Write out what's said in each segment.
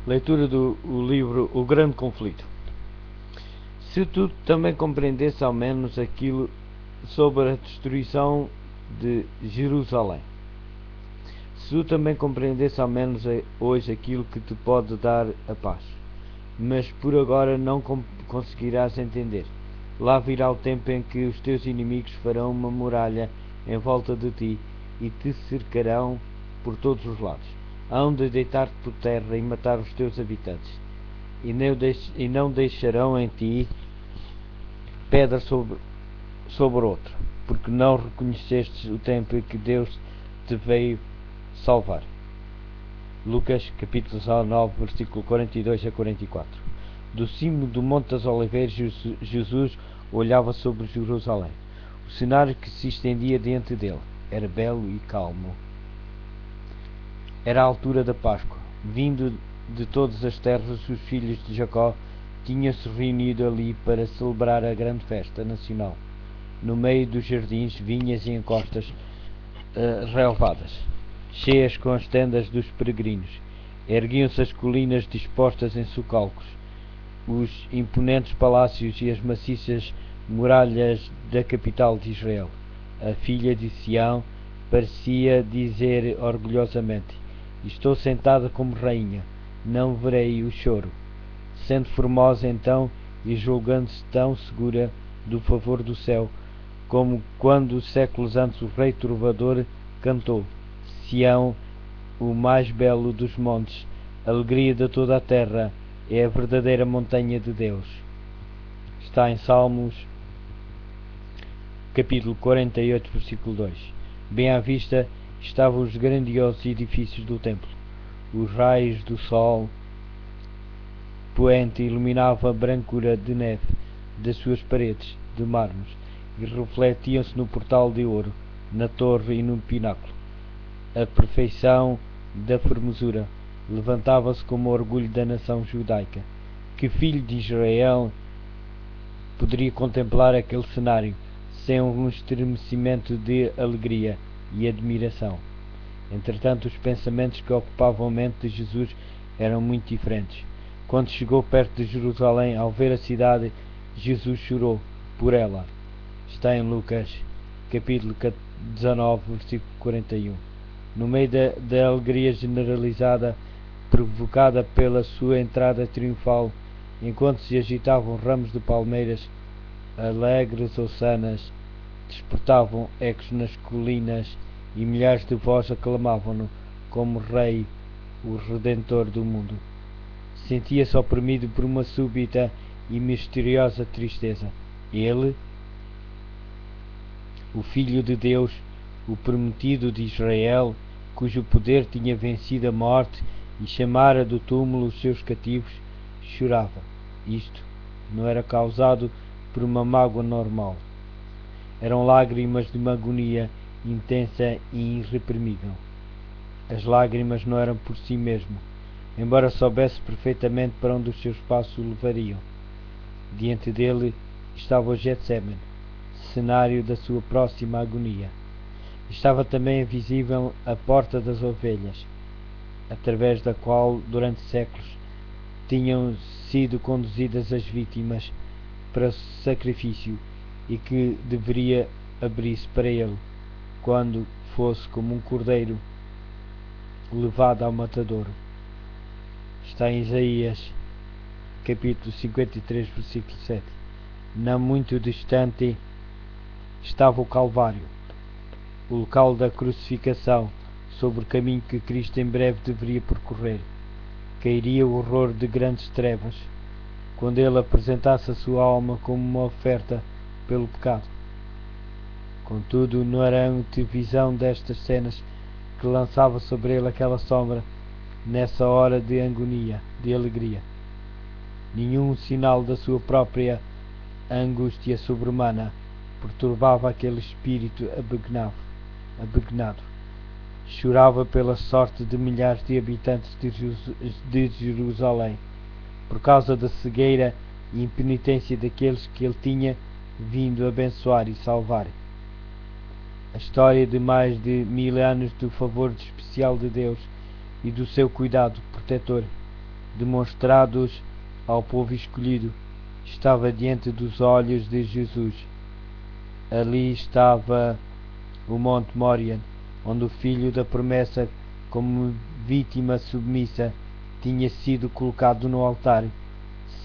Leitura do livro O Grande Conflito. Se tu também compreendesse ao menos aquilo sobre a destruição de Jerusalém. Se tu também compreendesse ao menos hoje aquilo que te pode dar a paz. Mas por agora não conseguirás entender. Lá virá o tempo em que os teus inimigos farão uma muralha em volta de ti e te cercarão por todos os lados. Hão de deitar-te por terra e matar os teus habitantes, e não deixarão em ti pedra sobre outra, porque não reconhecestes o tempo em que Deus te veio salvar. Lucas capítulo 19, versículo 42 a 44. Do cimo do Monte das Oliveiras, Jesus olhava sobre Jerusalém. O cenário que se estendia diante dele era belo e calmo. Era a altura da Páscoa. Vindo de todas as terras, os filhos de Jacó tinham-se reunido ali para celebrar a grande festa nacional. No meio dos jardins, vinhas e encostas relevadas, cheias com as tendas dos peregrinos, erguiam-se as colinas dispostas em socalcos, os imponentes palácios e as maciças muralhas da capital de Israel. A filha de Sião parecia dizer orgulhosamente: estou sentada como rainha, não verei o choro. Sendo formosa então e julgando-se tão segura do favor do céu, como quando séculos antes o rei trovador cantou: Sião, o mais belo dos montes, alegria de toda a terra, é a verdadeira montanha de Deus. Está em Salmos capítulo 48, versículo 2. Bem à vista estavam os grandiosos edifícios do templo. Os raios do sol poente iluminavam a brancura de neve das suas paredes de mármore e refletiam-se no portal de ouro, na torre e no pináculo. A perfeição da formosura levantava-se como orgulho da nação judaica. Que filho de Israel poderia contemplar aquele cenário sem um estremecimento de alegria e admiração? Entretanto, os pensamentos que ocupavam a mente de Jesus eram muito diferentes. Quando chegou perto de Jerusalém, ao ver a cidade, Jesus chorou por ela. Está em Lucas, capítulo 19, versículo 41. No meio da alegria generalizada, provocada pela sua entrada triunfal, enquanto se agitavam ramos de palmeiras, alegres ossanas despertavam ecos nas colinas e milhares de vozes aclamavam-no como Rei, o Redentor do mundo. Sentia-se oprimido por uma súbita e misteriosa tristeza. Ele, o Filho de Deus, o prometido de Israel, cujo poder tinha vencido a morte e chamara do túmulo os seus cativos, chorava. Isto não era causado por uma mágoa normal. Eram lágrimas de uma agonia intensa e irreprimível. As lágrimas não eram por si mesmo, embora soubesse perfeitamente para onde os seus passos o levariam. Diante dele estava o Getsemane, cenário da sua próxima agonia. Estava também visível a Porta das Ovelhas, através da qual, durante séculos, tinham sido conduzidas as vítimas para o sacrifício e que deveria abrir-se para ele, quando fosse como um cordeiro levado ao matadouro. Está em Isaías, capítulo 53, versículo 7. Não muito distante estava o Calvário, o local da crucificação, sobre o caminho que Cristo em breve deveria percorrer. Cairia o horror de grandes trevas, quando ele apresentasse a sua alma como uma oferta pelo pecado. Contudo, não era a antevisão destas cenas que lançava sobre ele aquela sombra nessa hora de agonia, de alegria. Nenhum sinal da sua própria angústia sobre-humana perturbava aquele espírito abegnado. Chorava pela sorte de milhares de habitantes de Jerusalém, por causa da cegueira e impenitência daqueles que ele tinha vindo abençoar e salvar. A história de mais de 1000 anos do favor especial de Deus e do seu cuidado protetor demonstrados ao povo escolhido, estava diante dos olhos de Jesus. Ali estava o Monte Moriah, onde o filho da promessa, como vítima submissa, tinha sido colocado no altar,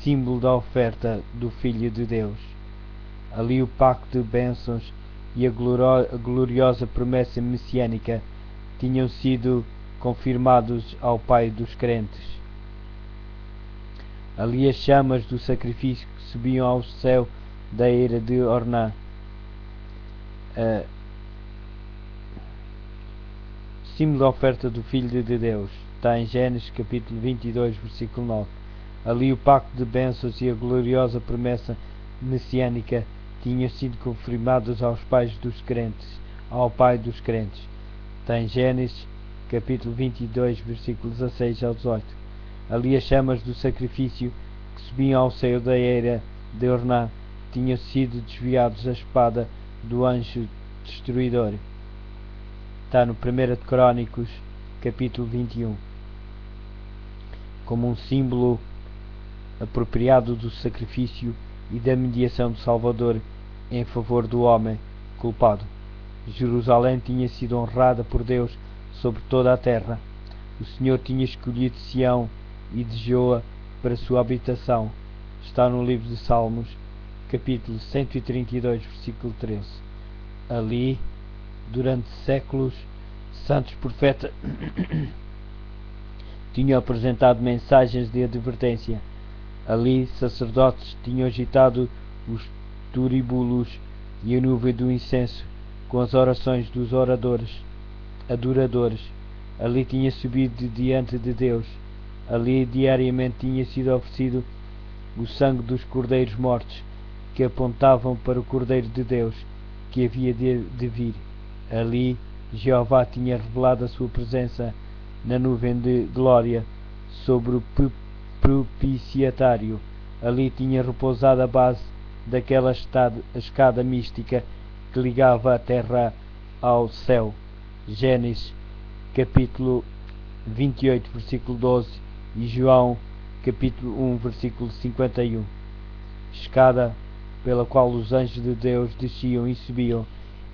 símbolo da oferta do Filho de Deus. Ali o pacto de bênçãos e a gloriosa promessa messiânica tinham sido confirmados ao Pai dos crentes. Ali as chamas do sacrifício que subiam ao céu da era de Orná. Símbolo da oferta do Filho de Deus. Está em Gênesis capítulo 22, versículo 9. Ali o pacto de bênçãos e a gloriosa promessa messiânica tinham sido confirmados aos pais dos crentes, ao Pai dos crentes. Está em Gênesis capítulo 22, versículos 16 ao 18. Ali as chamas do sacrifício que subiam ao céu da era de Orná tinham sido desviados da espada do anjo destruidor. Está no 1 de Crónicos capítulo 21. Como um símbolo apropriado do sacrifício e da mediação do Salvador em favor do homem culpado. Jerusalém tinha sido honrada por Deus sobre toda a terra. O Senhor tinha escolhido Sião e desejou-a para sua habitação. Está no livro de Salmos, capítulo 132, versículo 13. Ali, durante séculos, santos profetas tinham apresentado mensagens de advertência. Ali, sacerdotes tinham agitado os turíbulos e a nuvem do incenso com as orações dos adoradores. Ali tinha subido diante de Deus. Ali diariamente tinha sido oferecido o sangue dos cordeiros mortos, que apontavam para o Cordeiro de Deus, que havia de vir. Ali Jeová tinha revelado a sua presença na nuvem de glória sobre o propiciatário. Ali tinha repousado a base daquela escada mística que ligava a terra ao céu. Gênesis capítulo 28, versículo 12 e João capítulo 1, versículo 51. Escada pela qual os anjos de Deus desciam e subiam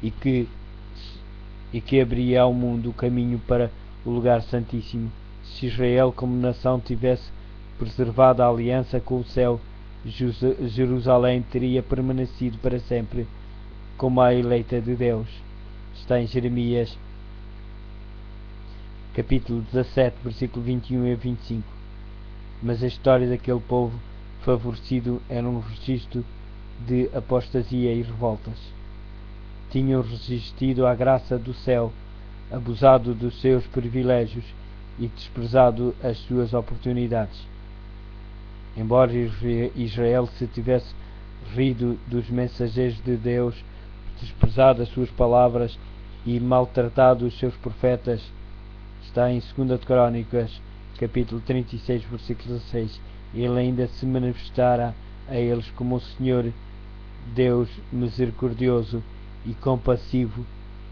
e que abria ao mundo o caminho para o lugar santíssimo. Se Israel como nação tivesse preservado a aliança com o céu, Jerusalém teria permanecido para sempre como a eleita de Deus. Está em Jeremias capítulo 17, versículo 21 a 25. Mas a história daquele povo favorecido era um registro de apostasia e revoltas. Tinham resistido à graça do céu, abusado dos seus privilégios e desprezado as suas oportunidades. Embora Israel se tivesse rido dos mensageiros de Deus, desprezado as suas palavras e maltratado os seus profetas, está em 2 de Crónicas, capítulo 36, versículo 16. Ele ainda se manifestara a eles como o Senhor, Deus misericordioso e compassivo,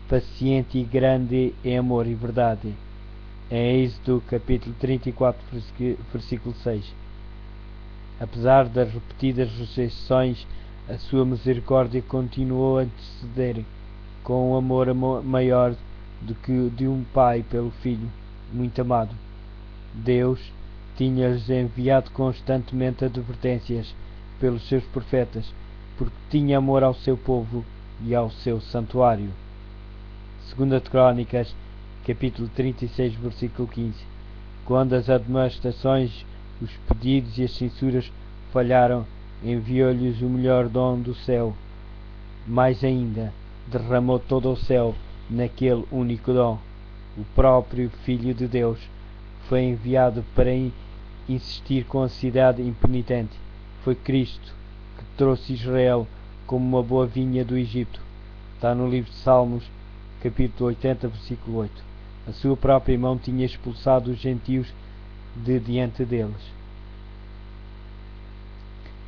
paciente e grande em amor e verdade. Em Êxodo capítulo 34, versículo 6. Apesar das repetidas rejeições, a sua misericórdia continuou a anteceder, com um amor maior do que o de um pai pelo filho muito amado. Deus tinha-lhes enviado constantemente advertências pelos seus profetas, porque tinha amor ao seu povo e ao seu santuário. 2 de Crónicas, capítulo 36, versículo 15. Quando as admoestações, os pedidos e as censuras falharam, enviou-lhes o melhor dom do céu. Mais ainda, derramou todo o céu naquele único dom. O próprio Filho de Deus foi enviado para insistir com a cidade impenitente. Foi Cristo que trouxe Israel como uma boa vinha do Egito. Está no livro de Salmos, capítulo 80, versículo 8. A sua própria mão tinha expulsado os gentios de diante deles.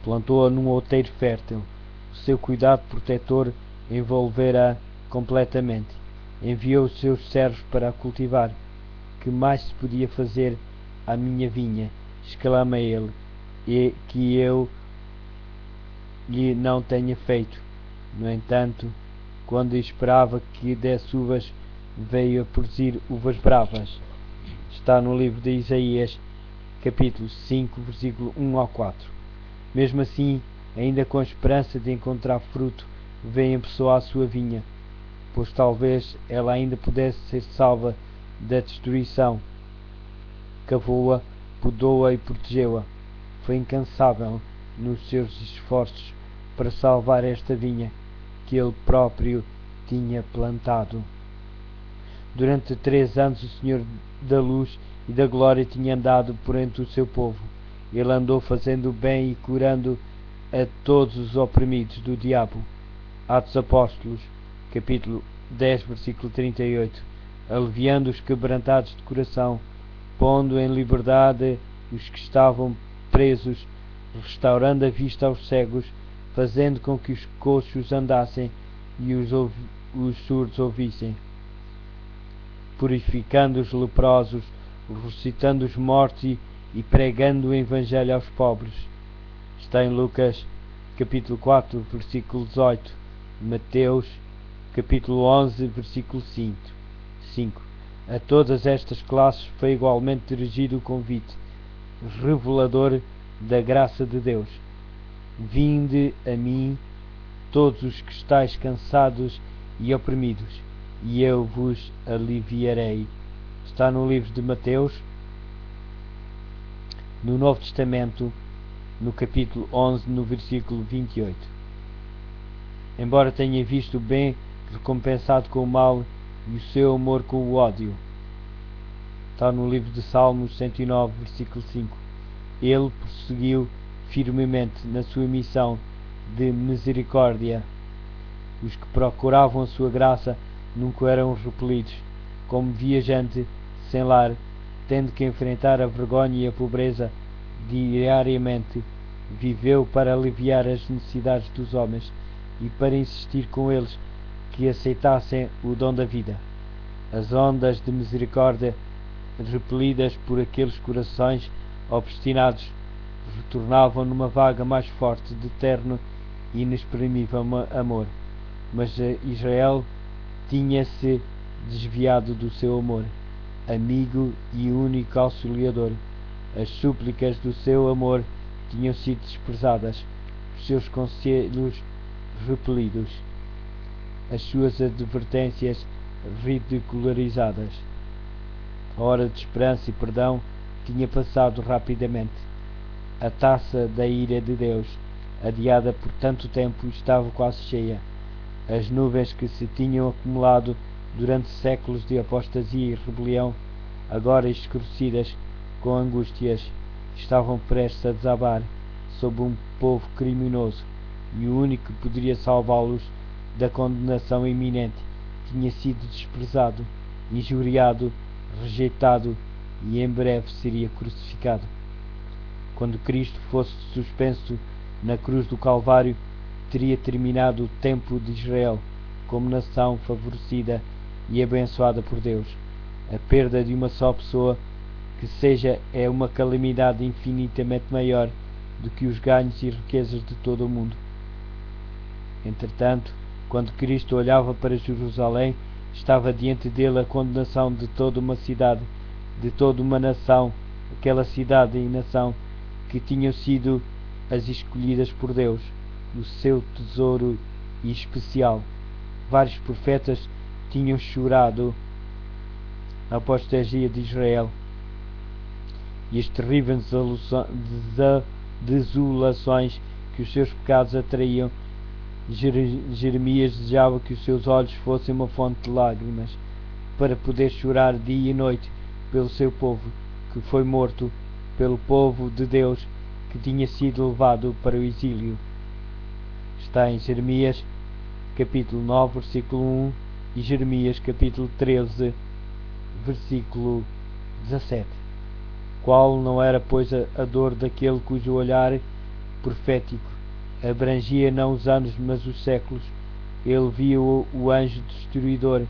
Plantou-a num outeiro fértil. O seu cuidado protetor envolvera completamente. Enviou os seus servos para a cultivar. Que mais se podia fazer à minha vinha? exclama ele, e que eu lhe não tenha feito. No entanto, quando esperava que desse uvas, veio a produzir uvas bravas. Está no livro de Isaías, capítulo 5, versículo 1 ao 4. Mesmo assim, ainda com a esperança de encontrar fruto, veio em pessoa à sua vinha, pois talvez ela ainda pudesse ser salva da destruição. Cavou-a, podou-a e protegeu-a. Foi incansável nos seus esforços para salvar esta vinha que ele próprio tinha plantado. Durante 3 anos o Senhor da Luz e da Glória tinha andado por entre o seu povo. Ele andou fazendo o bem e curando a todos os oprimidos do diabo. Atos Apóstolos, capítulo 10, versículo 38. Aliviando os quebrantados de coração, pondo em liberdade os que estavam presos, restaurando a vista aos cegos, fazendo com que os coxos andassem e os surdos ouvissem, purificando os leprosos, ressuscitando os mortos e pregando o Evangelho aos pobres. Está em Lucas, capítulo 4, versículo 18, Mateus, capítulo 11, versículo 5. A todas estas classes foi igualmente dirigido o convite revelador da graça de Deus. Vinde a mim, todos os que estáis cansados e oprimidos, e eu vos aliviarei. Está no livro de Mateus, no Novo Testamento, no capítulo 11, no versículo 28. Embora tenha visto o bem recompensado com o mal e o seu amor com o ódio. Está no livro de Salmos 109, versículo 5. Ele prosseguiu firmemente na sua missão de misericórdia. Os que procuravam a sua graça nunca eram repelidos. Como viajante sem lar, tendo que enfrentar a vergonha e a pobreza diariamente, viveu para aliviar as necessidades dos homens e para insistir com eles que aceitassem o dom da vida. As ondas de misericórdia, repelidas por aqueles corações obstinados, retornavam numa vaga mais forte de terno e inexprimível amor. Mas Israel tinha-se desviado do seu amor, amigo e único auxiliador. As súplicas do seu amor tinham sido desprezadas, os seus conselhos repelidos, as suas advertências ridicularizadas. A hora de esperança e perdão tinha passado rapidamente. A taça da ira de Deus, adiada por tanto tempo, estava quase cheia. As nuvens que se tinham acumulado durante séculos de apostasia e rebelião, agora escurecidas com angústias, estavam prestes a desabar sobre um povo criminoso, e o único que poderia salvá-los da condenação iminente tinha sido desprezado, injuriado, rejeitado e em breve seria crucificado. Quando Cristo fosse suspenso na cruz do Calvário, teria terminado o tempo de Israel como nação favorecida e abençoada por Deus. A perda de uma só pessoa que seja é uma calamidade infinitamente maior do que os ganhos e riquezas de todo o mundo. Entretanto, quando Cristo olhava para Jerusalém, estava diante dele a condenação de toda uma cidade, de toda uma nação, aquela cidade e nação que tinham sido as escolhidas por Deus, o seu tesouro especial. Vários profetas tinham chorado a apostasia de Israel e as terríveis desolações que os seus pecados atraíam. Jeremias desejava que os seus olhos fossem uma fonte de lágrimas, para poder chorar dia e noite pelo seu povo, que foi morto, pelo povo de Deus, que tinha sido levado para o exílio. Está em Jeremias, capítulo 9, versículo 1, e Jeremias, capítulo 13, versículo 17. Qual não era, pois, a dor daquele cujo olhar profético abrangia não os anos, mas os séculos? Ele viu o anjo destruidor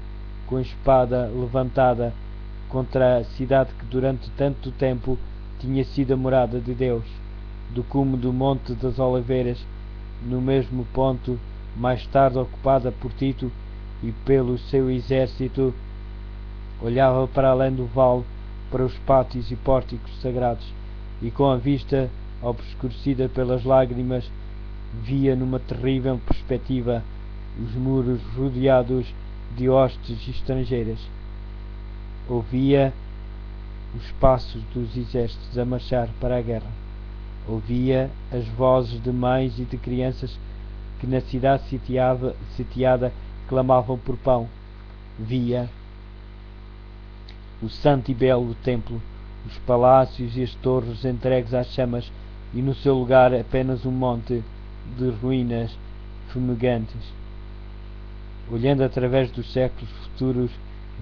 com a espada levantada contra a cidade que durante tanto tempo tinha sido a morada de Deus. Do cume do Monte das Oliveiras, no mesmo ponto mais tarde ocupada por Tito e pelo seu exército, olhava para além do vale, para os pátios e pórticos sagrados, e com a vista obscurecida pelas lágrimas, via numa terrível perspectiva os muros rodeados de hostes estrangeiras. Ouvia os passos dos exércitos a marchar para a guerra. Ouvia as vozes de mães e de crianças que na cidade sitiada clamavam por pão. Via o santo e belo templo, os palácios e as torres entregues às chamas, e no seu lugar apenas um monte de ruínas fumegantes. Olhando através dos séculos futuros,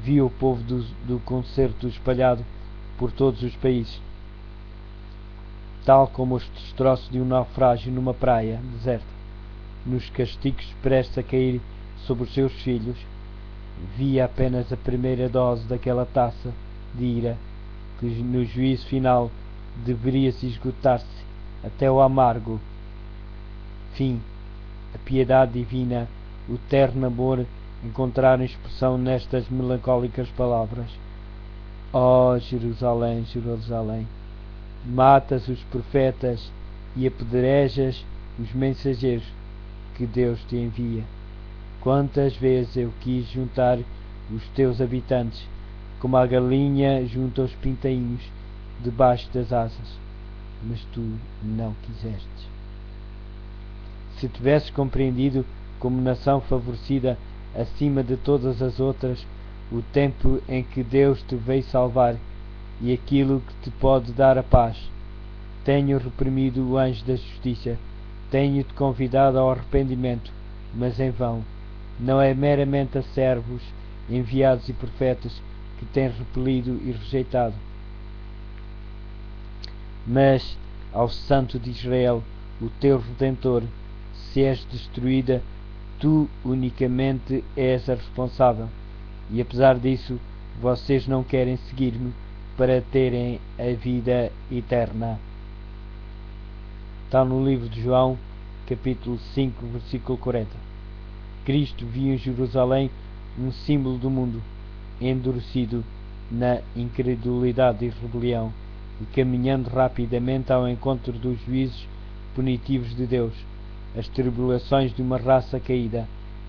via o povo do concerto espalhado por todos os países, tal como os destroços de um naufrágio numa praia deserta, nos castigos prestes a cair sobre os seus filhos. Via apenas a primeira dose daquela taça de ira que no juízo final deveria se esgotar-se até o amargo fim. A piedade divina, o terno amor encontraram expressão nestas melancólicas palavras: ó Jerusalém, Jerusalém, matas os profetas e apedrejas os mensageiros que Deus te envia. Quantas vezes eu quis juntar os teus habitantes, como a galinha junta os pintainhos debaixo das asas, mas tu não quisestes. Se tivesses compreendido, como nação favorecida acima de todas as outras, o tempo em que Deus te veio salvar e aquilo que te pode dar a paz, tenho reprimido o anjo da justiça, tenho-te convidado ao arrependimento, mas em vão. Não é meramente a servos, enviados e profetas que tens repelido e rejeitado, mas ao Santo de Israel, o teu Redentor. Se és destruída, tu unicamente és a responsável. E apesar disso, vocês não querem seguir-me para terem a vida eterna. Está no livro de João, capítulo 5, versículo 40. Cristo viu em Jerusalém um símbolo do mundo, endurecido na incredulidade e rebelião, e caminhando rapidamente ao encontro dos juízos punitivos de Deus, as tribulações de uma raça caída,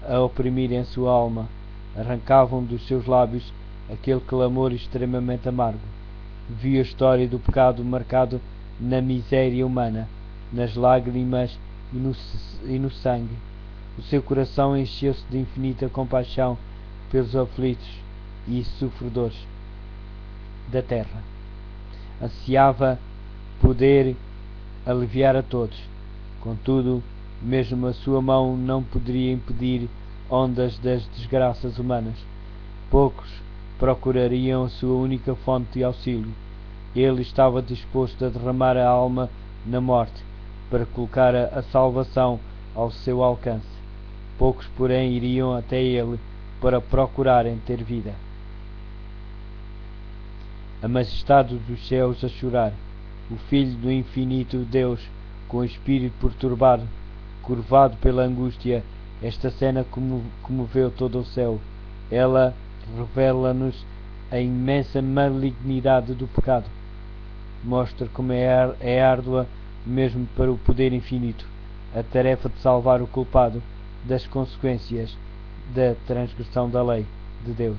a oprimirem a sua alma, arrancavam dos seus lábios aquele clamor extremamente amargo. Viu a história do pecado marcado na miséria humana, nas lágrimas e no sangue. O seu coração encheu-se de infinita compaixão pelos aflitos e sofredores da terra. Ansiava poder aliviar a todos. Contudo, mesmo a sua mão não poderia impedir ondas das desgraças humanas. Poucos procurariam a sua única fonte de auxílio. Ele estava disposto a derramar a alma na morte para colocar a salvação ao seu alcance. Poucos, porém, iriam até ele para procurarem ter vida. A majestade dos céus a chorar, o Filho do infinito Deus, com o espírito perturbado, curvado pela angústia. Esta cena comoveu todo o céu. Ela revela-nos a imensa malignidade do pecado. Mostra como é árdua, mesmo para o poder infinito, a tarefa de salvar o culpado das consequências da transgressão da lei de Deus.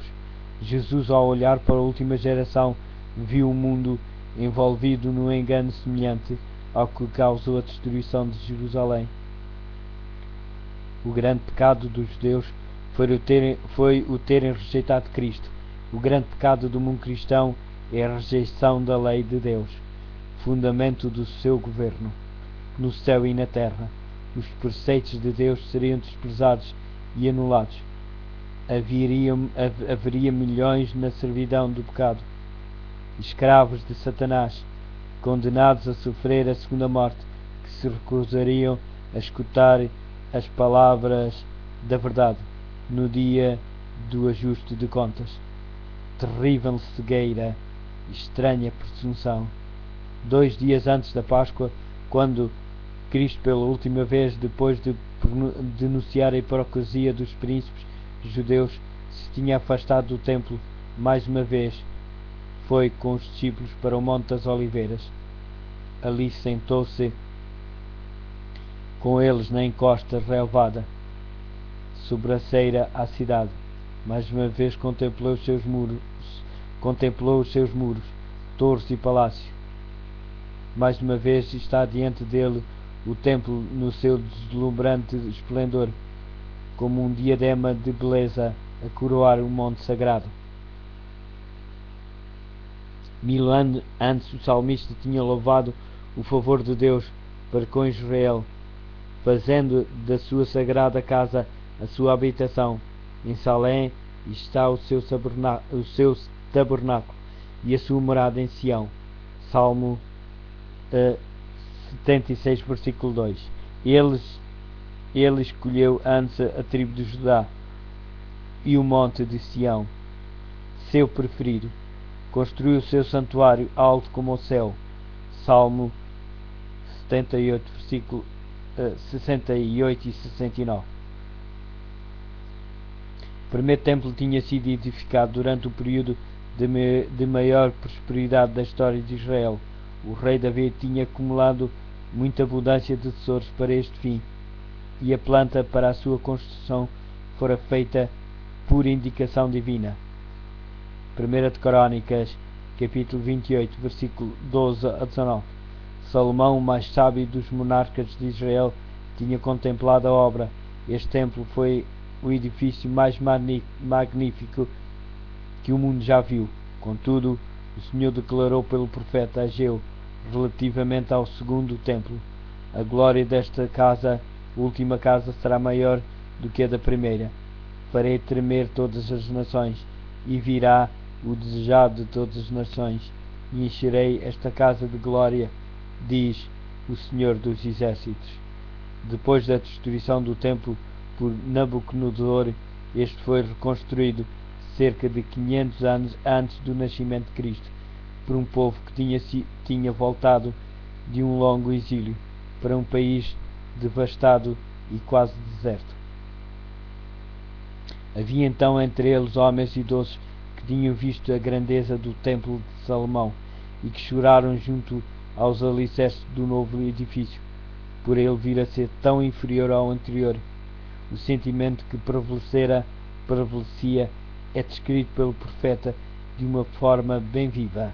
Jesus, ao olhar para a última geração, viu o mundo envolvido num engano semelhante ao que causou a destruição de Jerusalém. O grande pecado dos judeus foi o terem rejeitado Cristo. O grande pecado do mundo cristão é a rejeição da lei de Deus, fundamento do seu governo. No céu e na terra, os preceitos de Deus seriam desprezados e anulados. Haveria milhões na servidão do pecado, escravos de Satanás, condenados a sofrer a segunda morte, que se recusariam a escutar as palavras da verdade no dia do ajuste de contas. Terrível cegueira, estranha presunção. 2 dias antes da Páscoa, quando Cristo, pela última vez, depois de denunciar a hipocrisia dos príncipes judeus, se tinha afastado do templo mais uma vez, foi com os discípulos para o Monte das Oliveiras. Ali sentou-se com eles na encosta relevada, sobraceira à cidade. Mais uma vez contemplou os seus muros, torres e palácios. Mais uma vez está diante dele o templo no seu deslumbrante esplendor, como um diadema de beleza a coroar o monte sagrado. 1000 anos antes, o salmista tinha louvado o favor de Deus para com Israel, fazendo da sua sagrada casa a sua habitação. Em Salém está o seu tabernáculo e a sua morada em Sião. Salmo 76, versículo 2. Ele escolheu antes a tribo de Judá e o monte de Sião, seu preferido. Construiu o seu santuário alto como o céu. Salmo 78, versículo 68 e 69. O primeiro templo tinha sido edificado durante o período de maior prosperidade da história de Israel. O rei Davi tinha acumulado muita abundância de tesouros para este fim, e a planta para a sua construção fora feita por indicação divina. 1 de Crónicas, capítulo 28, versículo 12 a 19. Salomão, o mais sábio dos monarcas de Israel, tinha contemplado a obra. Este templo foi o edifício mais magnífico que o mundo já viu. Contudo, o Senhor declarou pelo profeta Ageu, relativamente ao segundo templo: a glória desta casa, última casa, será maior do que a da primeira. Farei tremer todas as nações, e virá o desejado de todas as nações, e encherei esta casa de glória, diz o Senhor dos Exércitos. Depois da destruição do templo por Nabucodonosor, este foi reconstruído cerca de 500 anos antes do nascimento de Cristo, por um povo que tinha voltado de um longo exílio para um país devastado e quase deserto. Havia então entre eles homens idosos que tinham visto a grandeza do templo de Salomão e que choraram junto aos alicerces do novo edifício, por ele vir a ser tão inferior ao anterior. O sentimento que prevalecia é descrito pelo profeta de uma forma bem viva.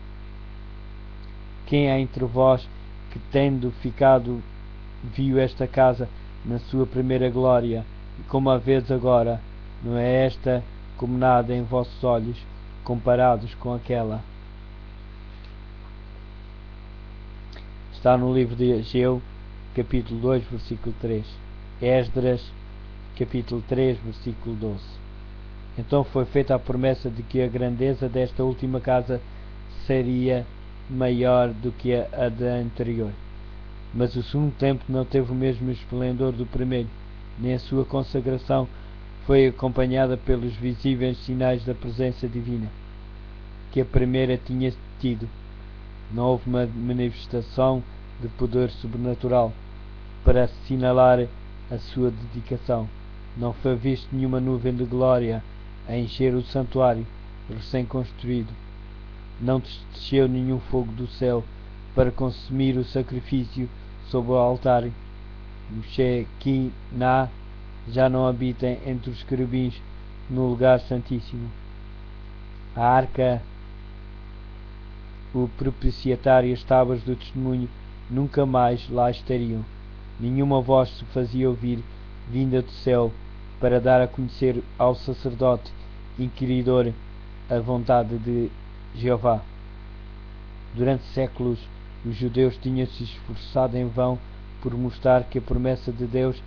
Quem há entre vós que, tendo ficado, viu esta casa na sua primeira glória, e como a vês agora, não é esta como nada em vossos olhos, comparados com aquela? Está no livro de Ageu, capítulo 2, versículo 3. Esdras, capítulo 3, versículo 12. Então foi feita a promessa de que a grandeza desta última casa seria maior do que a da anterior. Mas o segundo templo não teve o mesmo esplendor do primeiro, nem a sua consagração foi acompanhada pelos visíveis sinais da presença divina que a primeira tinha tido. Não houve uma manifestação de poder sobrenatural para assinalar a sua dedicação. Não foi visto nenhuma nuvem de glória a encher o santuário recém-construído. Não desceu nenhum fogo do céu para consumir o sacrifício sobre o altar. O Shekinah já não habita entre os querubins no lugar santíssimo. A arca, o propiciatário e as tábuas do testemunho nunca mais lá estariam. Nenhuma voz se fazia ouvir vinda do céu para dar a conhecer ao sacerdote inquiridor a vontade de Jeová. Durante séculos, os judeus tinham se esforçado em vão por mostrar que a promessa de Deus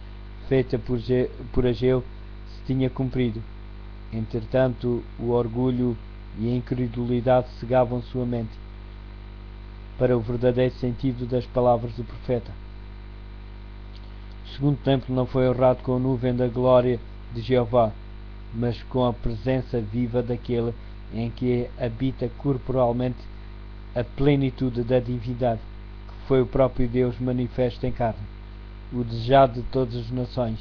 feita por Ageu se tinha cumprido. Entretanto, o orgulho e a incredulidade cegavam sua mente para o verdadeiro sentido das palavras do profeta. O segundo templo não foi honrado com a nuvem da glória de Jeová, mas com a presença viva daquele em que habita corporalmente a plenitude da divindade, que foi o próprio Deus manifesto em carne. O desejado de todas as nações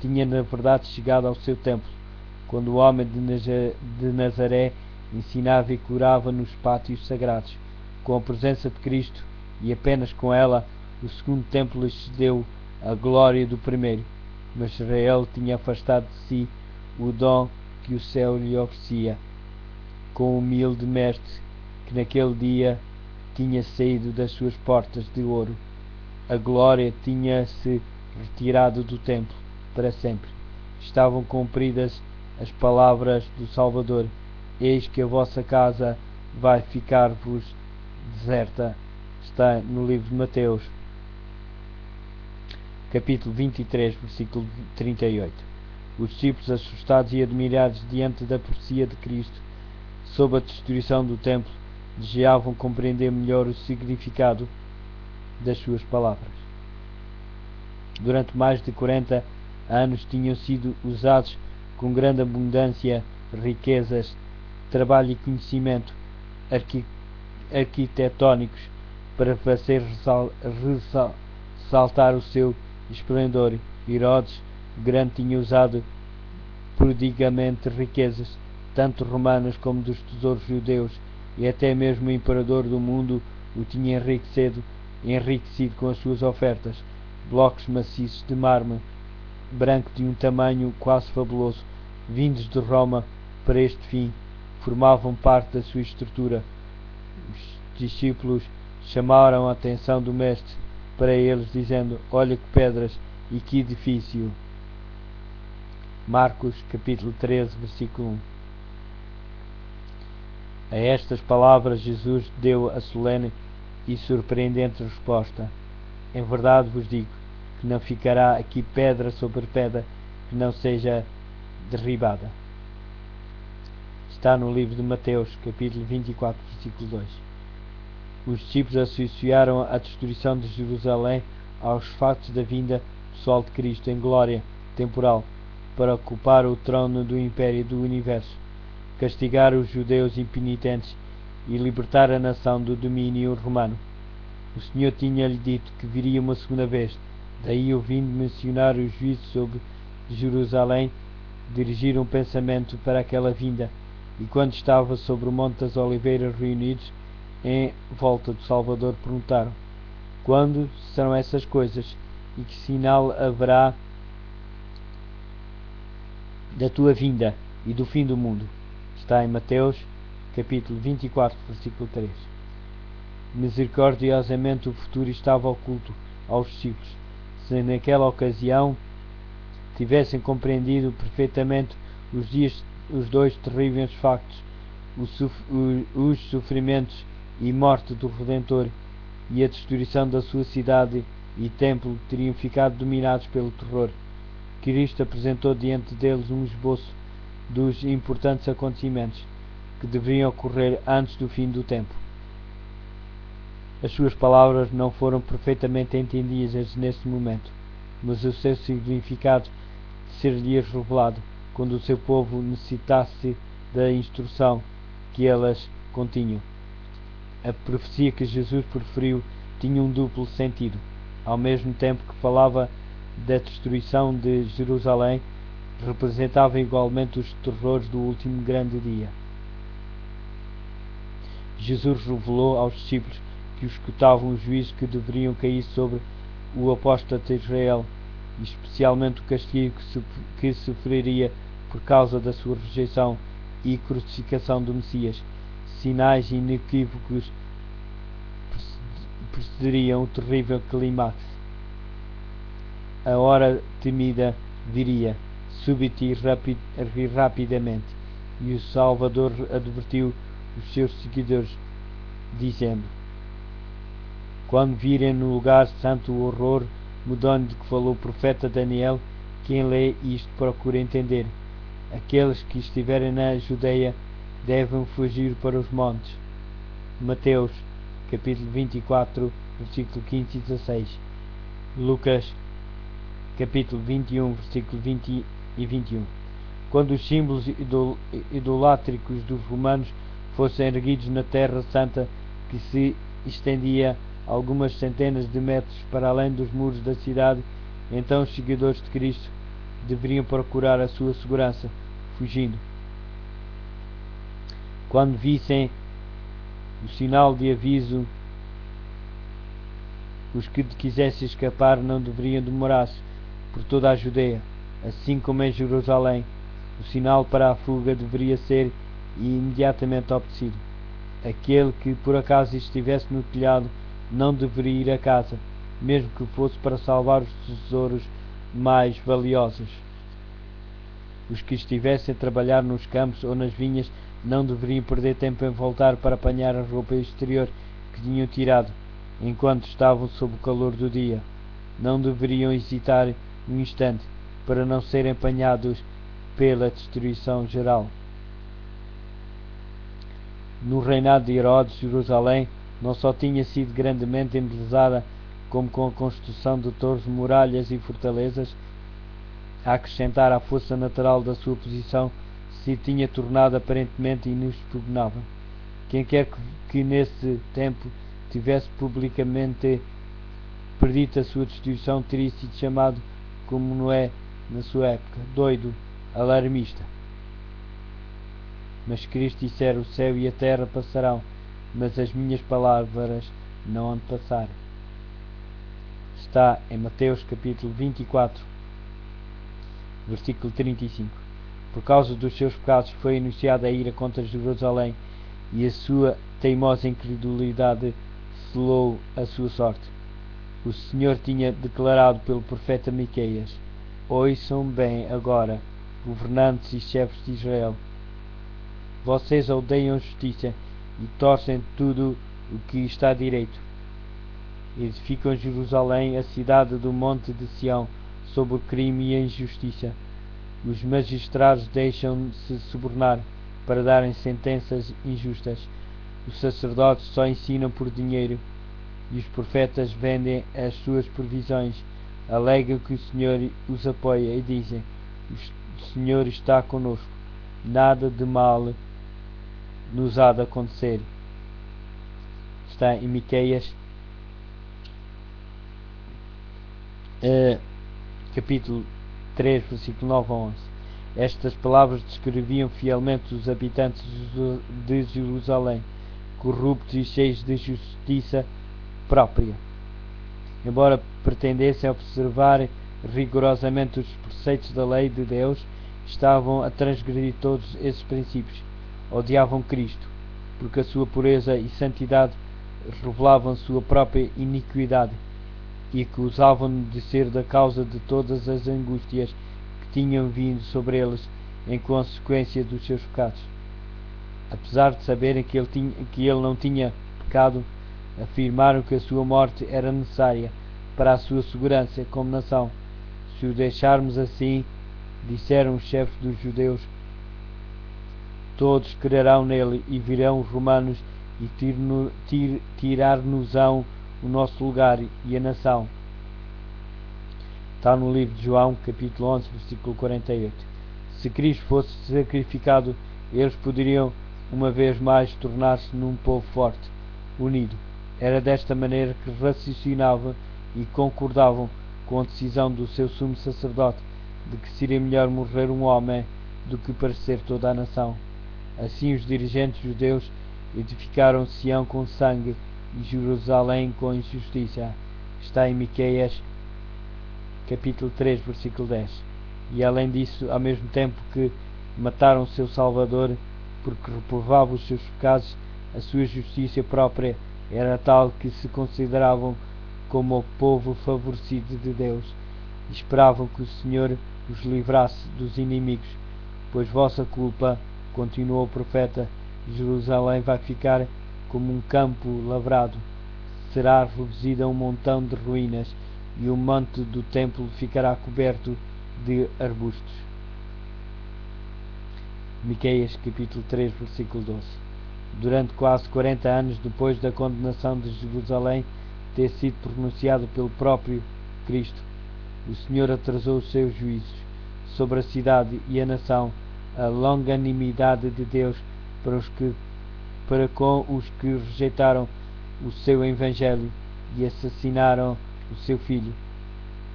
tinha na verdade chegado ao seu templo, quando o homem de Nazaré ensinava e curava nos pátios sagrados. Com a presença de Cristo, e apenas com ela, o segundo templo excedeu a glória do primeiro, mas Israel tinha afastado de si o dom que o céu lhe oferecia, com o humilde mestre que naquele dia tinha saído das suas portas de ouro. A glória tinha-se retirado do templo para sempre. Estavam cumpridas as palavras do Salvador: eis que a vossa casa vai ficar-vos deserta. Está no livro de Mateus, capítulo 23, versículo 38. Os discípulos, assustados e admirados diante da profecia de Cristo sobre a destruição do templo, desejavam compreender melhor o significado das suas palavras. Durante mais de 40 anos tinham sido usados com grande abundância riquezas, trabalho e conhecimento arquitetónicos para fazer ressaltar o seu esplendor. Herodes Grande tinha usado prodigamente riquezas, tanto romanas como dos tesouros judeus, e até mesmo o imperador do mundo o tinha enriquecido com as suas ofertas. Blocos maciços de mármore branco de um tamanho quase fabuloso, vindos de Roma para este fim, formavam parte da sua estrutura. Os discípulos chamaram a atenção do mestre para eles, dizendo: olha que pedras e que edifício. Marcos capítulo 13, versículo 1. A estas palavras Jesus deu a solene e surpreendente resposta: em verdade vos digo que não ficará aqui pedra sobre pedra que não seja derribada. Está no livro de Mateus, capítulo 24, versículo 2. Os discípulos associaram a destruição de Jerusalém aos factos da vinda pessoal de Cristo em glória temporal para ocupar o trono do império do universo, castigar os judeus impenitentes e libertar a nação do domínio romano. O Senhor tinha-lhe dito que viria uma segunda vez, daí ouvindo mencionar o juízo sobre Jerusalém, dirigir um pensamento para aquela vinda, e quando estava sobre o Monte das Oliveiras reunidos em volta do Salvador, perguntaram: quando serão essas coisas, e que sinal haverá da tua vinda e do fim do mundo? Está em Mateus, capítulo 24, versículo 3. Misericordiosamente o futuro estava oculto aos discípulos. Se naquela ocasião tivessem compreendido perfeitamente os dois terríveis factos, os sofrimentos e morte do Redentor e a destruição da sua cidade e templo, teriam ficado dominados pelo terror. Cristo apresentou diante deles um esboço dos importantes acontecimentos que deveriam ocorrer antes do fim do tempo. As suas palavras não foram perfeitamente entendidas nesse momento, mas o seu significado ser-lhes revelado quando o seu povo necessitasse da instrução que elas continham. A profecia que Jesus proferiu tinha um duplo sentido. Ao mesmo tempo que falava da destruição de Jerusalém, representava igualmente os terrores do último grande dia. Jesus revelou aos discípulos que escutavam o juízo que deveriam cair sobre o apóstata de Israel, e especialmente o castigo que sofreria por causa da sua rejeição e crucificação do Messias. Sinais inequívocos precederiam o terrível clímax. A hora temida viria, súbita e rapidamente, e o Salvador advertiu os seus seguidores, dizendo: quando virem no lugar santo o horror mudando de que falou o profeta Daniel, quem lê isto procura entender. Aqueles que estiverem na Judeia devem fugir para os montes. Mateus, capítulo 24, versículo 15 e 16. Lucas, capítulo 21, versículo 20 e 21. Quando os símbolos idolátricos dos romanos fossem erguidos na terra santa que se estendia algumas centenas de metros para além dos muros da cidade, então os seguidores de Cristo deveriam procurar a sua segurança, fugindo. Quando vissem o sinal de aviso, os que quisessem escapar não deveriam demorar-se por toda a Judeia, assim como em Jerusalém. O sinal para a fuga deveria ser imediatamente obedecido. Aquele que por acaso estivesse no telhado não deveria ir a casa, mesmo que fosse para salvar os tesouros mais valiosos. Os que estivessem a trabalhar nos campos ou nas vinhas não deveriam perder tempo em voltar para apanhar a roupa exterior que tinham tirado enquanto estavam sob o calor do dia. Não deveriam hesitar um instante para não serem apanhados pela destruição geral. No reinado de Herodes, Jerusalém não só tinha sido grandemente embelezada, como com a construção de torres, muralhas e fortalezas, a acrescentar à força natural da sua posição, se tinha tornado aparentemente inexpugnável. Quem quer que nesse tempo tivesse publicamente predito a sua destruição teria sido chamado, como Noé na sua época, doido, alarmista. Mas Cristo dissera: o céu e a terra passarão, mas as minhas palavras não hão de passar. Está em Mateus capítulo 24, versículo 35. Por causa dos seus pecados foi anunciada a ira contra Jerusalém, e a sua teimosa incredulidade selou a sua sorte. O Senhor tinha declarado pelo profeta Miqueias: ouçam bem agora, governantes e chefes de Israel. Vocês odeiam a justiça e torcem tudo o que está direito. Edificam Jerusalém, a cidade do monte de Sião, sob o crime e a injustiça. Os magistrados deixam-se subornar para darem sentenças injustas. Os sacerdotes só ensinam por dinheiro, e os profetas vendem as suas previsões. Alegam que o Senhor os apoia e dizem: o Senhor está conosco, nada de mal nos há de acontecer. Está em Miqueias capítulo 3, versículo 9 a 11. Estas palavras descreviam fielmente os habitantes de Jerusalém, corruptos e cheios de justiça própria. Embora pretendessem observar rigorosamente os preceitos da lei de Deus, estavam a transgredir todos esses princípios. Odiavam Cristo, porque a sua pureza e santidade revelavam sua própria iniquidade, e acusavam-no de ser da causa de todas as angústias que tinham vindo sobre eles em consequência dos seus pecados. Apesar de saberem que ele não tinha pecado, afirmaram que a sua morte era necessária para a sua segurança como nação. Se o deixarmos assim, disseram os chefes dos judeus, todos crerão nele e virão os romanos e tirar-nos-ão o nosso lugar e a nação. Está no livro de João, capítulo 11, versículo 48. Se Cristo fosse sacrificado, eles poderiam uma vez mais tornar-se num povo forte, unido. Era desta maneira que raciocinavam e concordavam com a decisão do seu sumo sacerdote de que seria melhor morrer um homem do que parecer toda a nação. Assim os dirigentes judeus edificaram Sião com sangue e Jerusalém com injustiça. Está em Miqueias capítulo 3, versículo 10. E além disso, ao mesmo tempo que mataram o seu Salvador, porque reprovavam os seus pecados, a sua justiça própria era tal que se consideravam como o povo favorecido de Deus, e esperavam que o Senhor os livrasse dos inimigos. Pois vossa culpa, continuou o profeta, Jerusalém vai ficar como um campo lavrado, será reduzida a um montão de ruínas, e o monte do templo ficará coberto de arbustos. Miqueias capítulo 3, versículo 12. Durante quase 40 anos depois da condenação de Jerusalém ter sido pronunciado pelo próprio Cristo, o Senhor atrasou os seus juízos sobre a cidade e a nação. A longanimidade de Deus para com os que rejeitaram o seu evangelho e assassinaram o seu filho.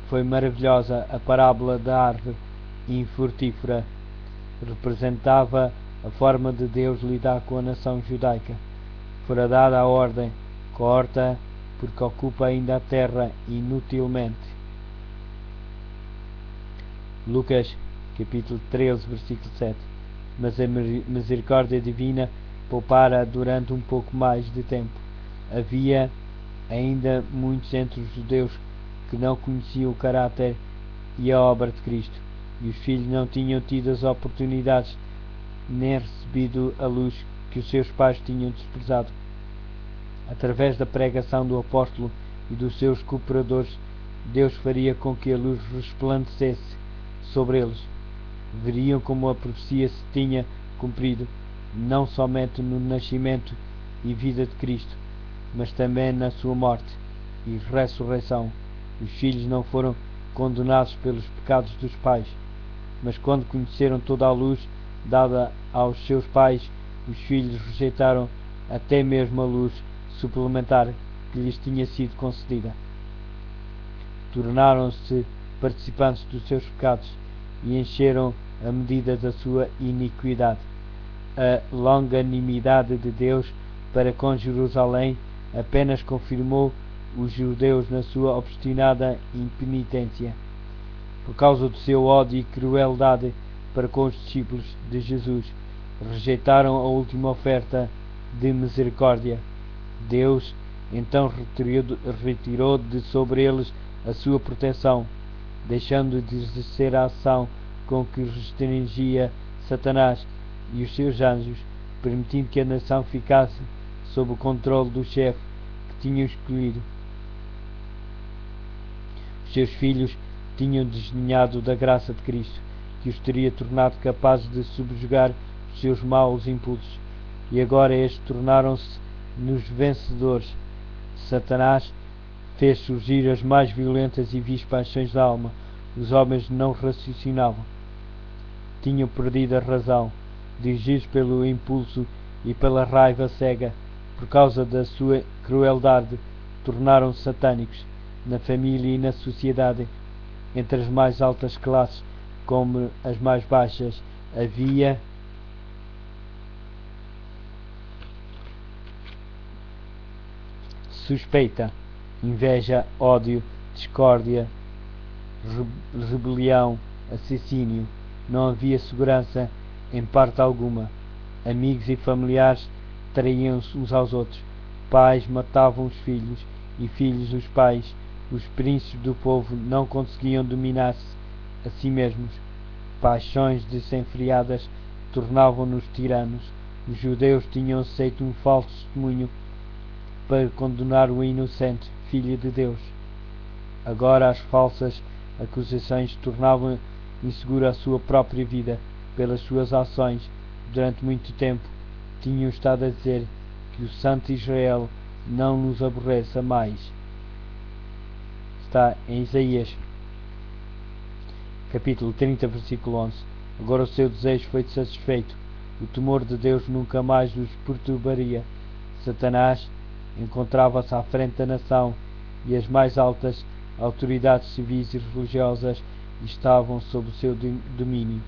Foi maravilhosa a parábola da árvore infrutífera. Representava a forma de Deus lidar com a nação judaica. Fora dada a ordem: corta, porque ocupa ainda a terra inutilmente. Lucas capítulo 13, versículo 7. Mas a misericórdia divina poupara durante um pouco mais de tempo. Havia ainda muitos entre os judeus que não conheciam o caráter e a obra de Cristo, e os filhos não tinham tido as oportunidades nem recebido a luz que os seus pais tinham desprezado. Através da pregação do apóstolo e dos seus cooperadores, Deus faria com que a luz resplandecesse sobre eles. Veriam como a profecia se tinha cumprido, não somente no nascimento e vida de Cristo, mas também na sua morte e ressurreição. Os filhos não foram condenados pelos pecados dos pais, mas quando conheceram toda a luz dada aos seus pais, os filhos rejeitaram até mesmo a luz suplementar que lhes tinha sido concedida. Tornaram-se participantes dos seus pecados e encheram a medida da sua iniquidade. A longanimidade de Deus para com Jerusalém apenas confirmou os judeus na sua obstinada impenitência. Por causa do seu ódio e crueldade para com os discípulos de Jesus, rejeitaram a última oferta de misericórdia. Deus então retirou de sobre eles a sua proteção, deixando de exercer a ação com que restringia Satanás e os seus anjos, permitindo que a nação ficasse sob o controle do chefe que tinham escolhido. Os seus filhos tinham desdenhado da graça de Cristo, que os teria tornado capazes de subjugar os seus maus impulsos, e agora estes tornaram-se nos vencedores. Satanás fez surgir as mais violentas e vis paixões da alma. Os homens não raciocinavam. Tinham perdido a razão, dirigidos pelo impulso e pela raiva cega. Por causa da sua crueldade, tornaram-se satânicos na família e na sociedade. Entre as mais altas classes como as mais baixas havia suspeita, inveja, ódio, discórdia, rebelião, assassínio. Não havia segurança em parte alguma. Amigos e familiares traíam-se uns aos outros. Pais matavam os filhos e filhos os pais. Os príncipes do povo não conseguiam dominar-se a si mesmos. Paixões desenfreadas tornavam-nos tiranos. Os judeus tinham aceito um falso testemunho para condenar o inocente Filho de Deus. Agora as falsas acusações tornavam insegura a sua própria vida. Pelas suas ações, durante muito tempo, tinham estado a dizer que o Santo Israel não nos aborreça mais. Está em Isaías capítulo 30, versículo 11. Agora o seu desejo foi satisfeito. O temor de Deus nunca mais os perturbaria. Satanás encontrava-se à frente da nação e as mais altas autoridades civis e religiosas estavam sob o seu domínio.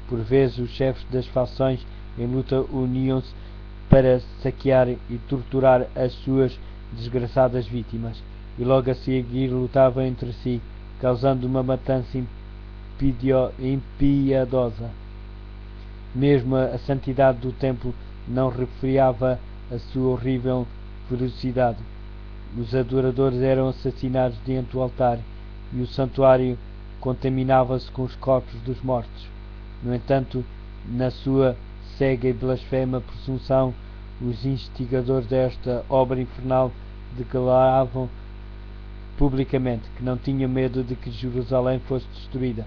Por vezes os chefes das fações em luta uniam-se para saquear e torturar as suas desgraçadas vítimas, e logo a seguir lutavam entre si, causando uma matança impiedosa. Mesmo a santidade do templo não refriava a sua horrível ferocidade. Os adoradores eram assassinados diante do altar e o santuário contaminava-se com os corpos dos mortos. No entanto, na sua cega e blasfema presunção, os instigadores desta obra infernal declaravam publicamente que não tinham medo de que Jerusalém fosse destruída,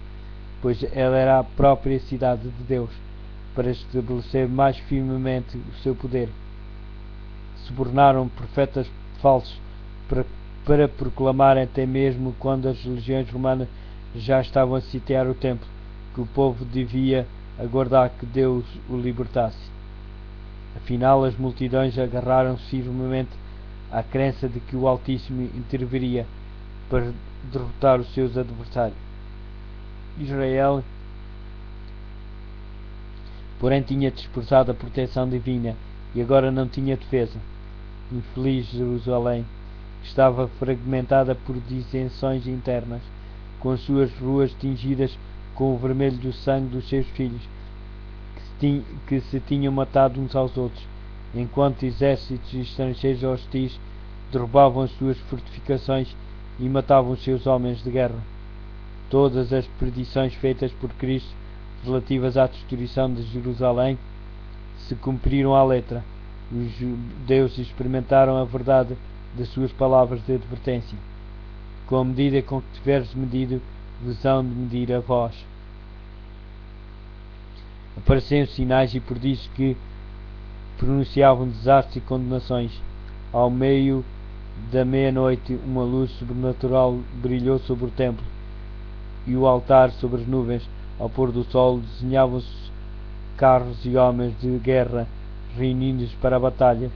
pois ela era a própria cidade de Deus, para estabelecer mais firmemente o seu poder. Subornaram profetas falsos para proclamar, até mesmo quando as legiões romanas já estavam a sitiar o templo, que o povo devia aguardar que Deus o libertasse. Afinal, as multidões agarraram-se firmemente à crença de que o Altíssimo interviria para derrotar os seus adversários. Israel, porém, tinha desprezado a proteção divina e agora não tinha defesa. Infeliz Jerusalém, que estava fragmentada por dissensões internas, com as suas ruas tingidas com o vermelho do sangue dos seus filhos, que se tinham matado uns aos outros, enquanto exércitos estrangeiros hostis derrubavam as suas fortificações e matavam os seus homens de guerra. Todas as predições feitas por Cristo relativas à destruição de Jerusalém se cumpriram à letra. Os judeus experimentaram a verdade das suas palavras de advertência. Com a medida com que tiveres medido, vos hão de medir a vós. Apareceram sinais e prodígios que pronunciavam desastres e condenações. Ao meio da meia-noite, uma luz sobrenatural brilhou sobre o templo e o altar sobre as nuvens. Ao pôr do sol, desenhavam-se carros e homens de guerra reunidos para a batalha.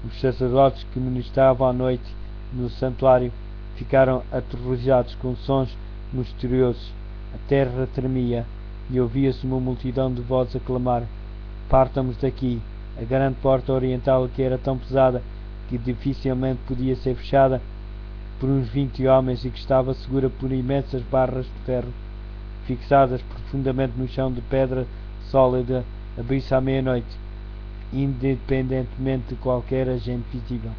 Os sacerdotes que ministravam à noite no santuário ficaram aterrorizados com sons misteriosos. A terra tremia e ouvia-se uma multidão de vozes a clamar: partamos daqui. A grande porta oriental, que era tão pesada que dificilmente podia ser fechada por uns 20 homens e que estava segura por imensas barras de ferro fixadas profundamente no chão de pedra sólida, abriu-se à meia-noite, independentemente de qualquer agente visível.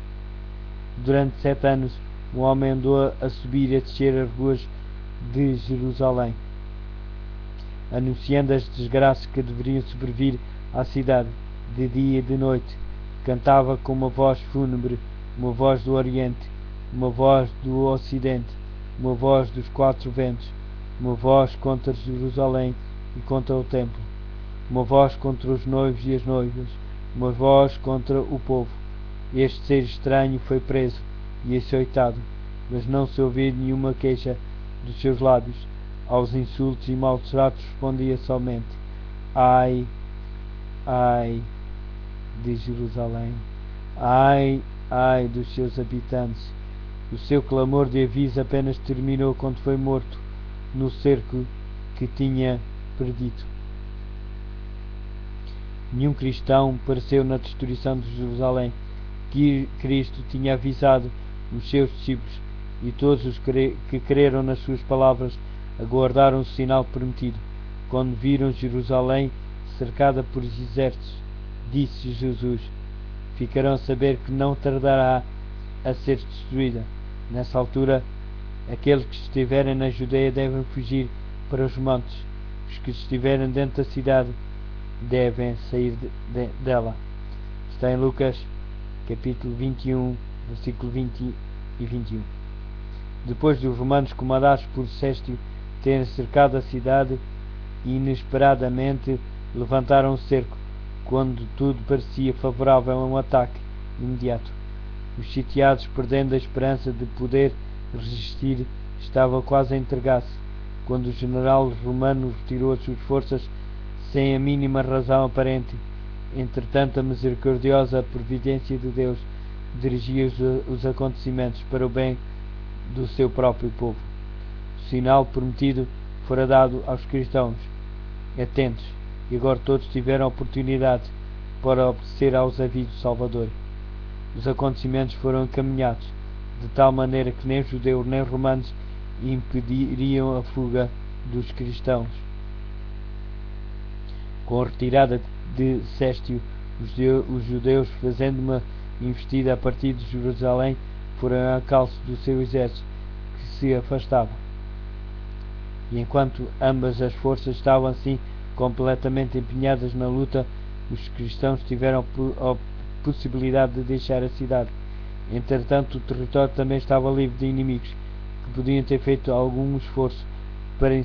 Durante 7 anos, um homem andou a subir e a descer as ruas de Jerusalém, anunciando as desgraças que deveriam sobrevir à cidade, de dia e de noite. Cantava com uma voz fúnebre, uma voz do Oriente, uma voz do Ocidente, uma voz dos 4 ventos, uma voz contra Jerusalém e contra o templo, uma voz contra os noivos e as noivas, uma voz contra o povo. Este ser estranho foi preso e açoitado, mas não se ouviu nenhuma queixa dos seus lábios. Aos insultos e maus tratos respondia somente: ai, ai de Jerusalém, ai, ai dos seus habitantes. O seu clamor de aviso apenas terminou quando foi morto no cerco que tinha predito. Nenhum cristão pereceu na destruição de Jerusalém, que Cristo tinha avisado os seus discípulos, e todos os que creram nas suas palavras aguardaram o sinal prometido. Quando viram Jerusalém cercada por exércitos, disse Jesus: ficarão a saber que não tardará a ser destruída. Nessa altura, aqueles que estiverem na Judeia devem fugir para os montes. Os que estiverem dentro da cidade devem sair dela. Está em Lucas, capítulo 21, versículo 20 e 21. Depois dos romanos, comandados por Sestio, terem cercado a cidade, inesperadamente levantaram o cerco, quando tudo parecia favorável a um ataque imediato. Os sitiados, perdendo a esperança de poder resistir, estavam quase a entregar-se, quando o general romano retirou as suas forças sem a mínima razão aparente. Entretanto, a misericordiosa providência de Deus dirigia os acontecimentos para o bem do seu próprio povo. O sinal prometido fora dado aos cristãos atentos, e agora todos tiveram oportunidade para obedecer aos avisos do Salvador. Os acontecimentos foram encaminhados de tal maneira que nem judeus nem romanos impediriam a fuga dos cristãos. Com a retirada de Sestio, os judeus, fazendo uma investida a partir de Jerusalém, foram a calço do seu exército, que se afastava. E enquanto ambas as forças estavam assim completamente empenhadas na luta, os cristãos tiveram a possibilidade de deixar a cidade. Entretanto, o território também estava livre de inimigos, que podiam ter feito algum esforço para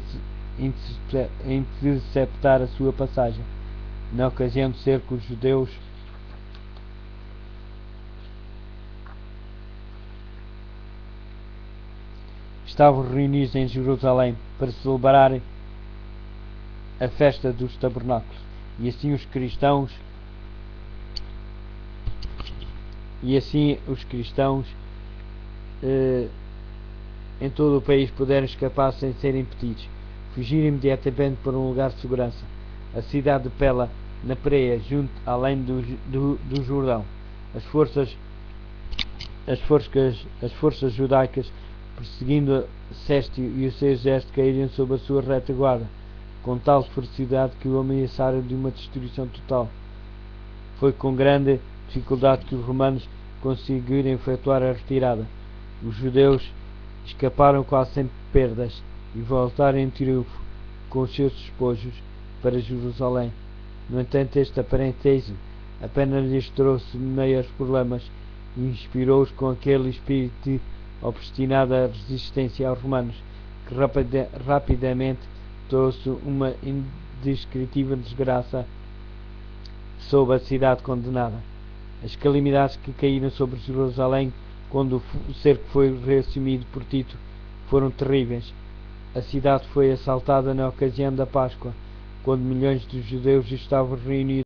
interceptar a sua passagem. Na ocasião do cerco, os judeus estavam reunidos em Jerusalém para celebrar a festa dos tabernáculos, e assim os cristãos e assim os cristãos em todo o país puderam escapar sem serem impedidos. Fugiram imediatamente para um lugar de segurança, a cidade de Pela, na Pereia, junto além do Jordão. As forças judaicas, perseguindo Céstio e o seu exército, caíram sob a sua retaguarda, com tal ferocidade que o ameaçaram de uma destruição total. Foi com grande dificuldade que os romanos conseguiram efetuar a retirada. Os judeus escaparam quase sem perdas e voltaram em triunfo com os seus despojos para Jerusalém. No entanto, este aparente êxito apenas lhes trouxe maiores problemas e inspirou-os com aquele espírito de obstinada resistência aos romanos, que rapidamente trouxe uma indescritível desgraça sobre a cidade condenada. As calamidades que caíram sobre Jerusalém quando o cerco foi reassumido por Tito foram terríveis. A cidade foi assaltada na ocasião da Páscoa, quando milhões de judeus estavam reunidos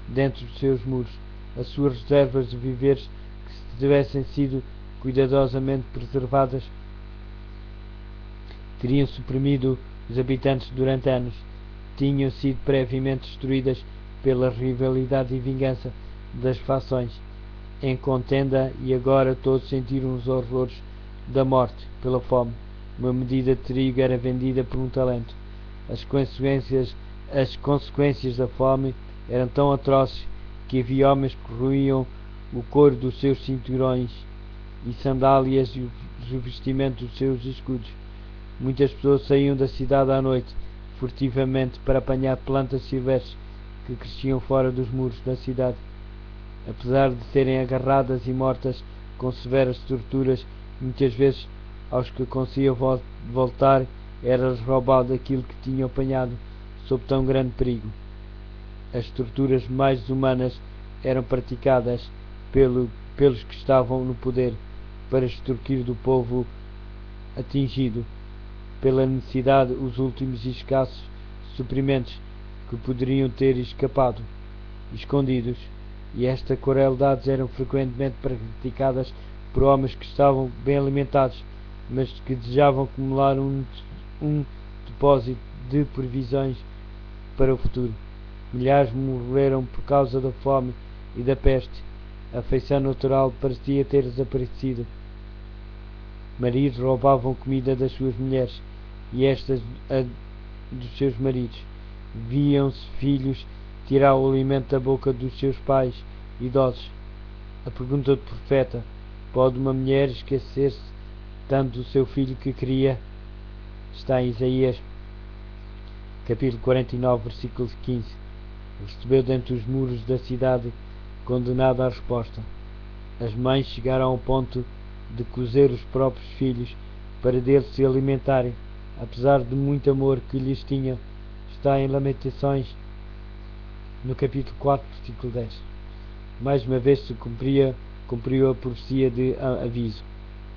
dentro dos seus muros. As suas reservas de víveres, que se tivessem sido cuidadosamente preservadas, teriam suprimido os habitantes durante anos. Tinham sido previamente destruídas pela rivalidade e vingança das fações em contenda, e agora todos sentiram os horrores da morte pela fome. Uma medida de trigo era vendida por um talento. As consequências da fome eram tão atrozes que havia homens que roíam o couro dos seus cinturões e sandálias e os revestimentos dos seus escudos. Muitas pessoas saíam da cidade à noite, furtivamente, para apanhar plantas silvestres que cresciam fora dos muros da cidade. Apesar de serem agarradas e mortas com severas torturas, muitas vezes aos que conseguiam voltar era-lhes roubado aquilo que tinham apanhado sob tão grande perigo. As torturas mais humanas eram praticadas pelos que estavam no poder para extorquir do povo atingido pela necessidade os últimos e escassos suprimentos que poderiam ter escondidos, e estas crueldades eram frequentemente praticadas por homens que estavam bem alimentados, mas que desejavam acumular um depósito de provisões para o futuro. Milhares morreram por causa da fome e da peste. A afeição natural parecia ter desaparecido. Maridos roubavam comida das suas mulheres e estas a dos seus maridos. Viam-se filhos tirar o alimento da boca dos seus pais idosos. A pergunta do profeta: pode uma mulher esquecer-se tanto do seu filho que cria? Está em Isaías capítulo 49, versículo 15. Recebeu dentro dos muros da cidade condenada a resposta. As mães chegaram ao ponto de cozer os próprios filhos para deles se alimentarem, apesar de muito amor que lhes tinham. Está em Lamentações, no capítulo 4, versículo 10. Mais uma vez se cumpriu a profecia de aviso,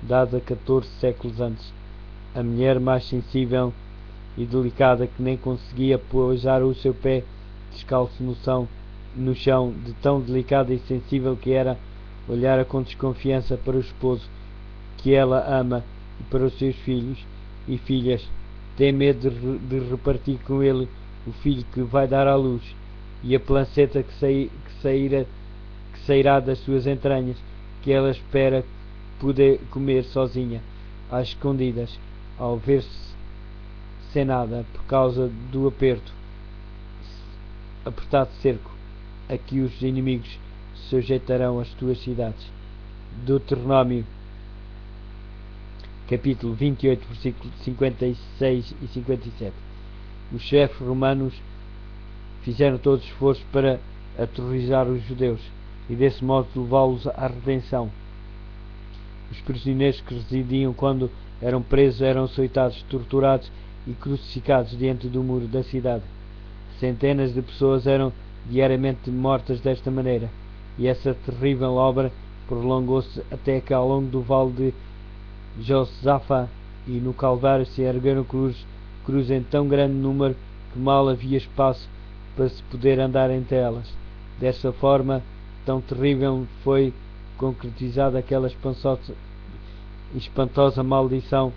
dada 14 séculos antes. A mulher mais sensível e delicada, que nem conseguia pousar o seu pé descalço no chão, de tão delicada e sensível que era, olhara com desconfiança para o esposo que ela ama e para os seus filhos e filhas. Tem medo de repartir com ele o filho que vai dar à luz, e a placenta que sairá das suas entranhas, que ela espera poder comer sozinha, às escondidas, ao ver-se sem nada, por causa do apertado cerco a que os inimigos sujeitarão as tuas cidades. Deuteronômio capítulo 28, versículos 56 e 57. Os chefes romanos fizeram todo esforço para aterrorizar os judeus e desse modo levá-los à redenção. Os prisioneiros que residiam quando eram presos eram açoitados, torturados e crucificados diante do muro da cidade. Centenas de pessoas eram diariamente mortas desta maneira, e essa terrível obra prolongou-se até que ao longo do vale de Josafá e no Calvário se ergueram cruzes em tão grande número que mal havia espaço para se poder andar entre elas. Desta forma tão terrível foi concretizada aquela espantosa maldição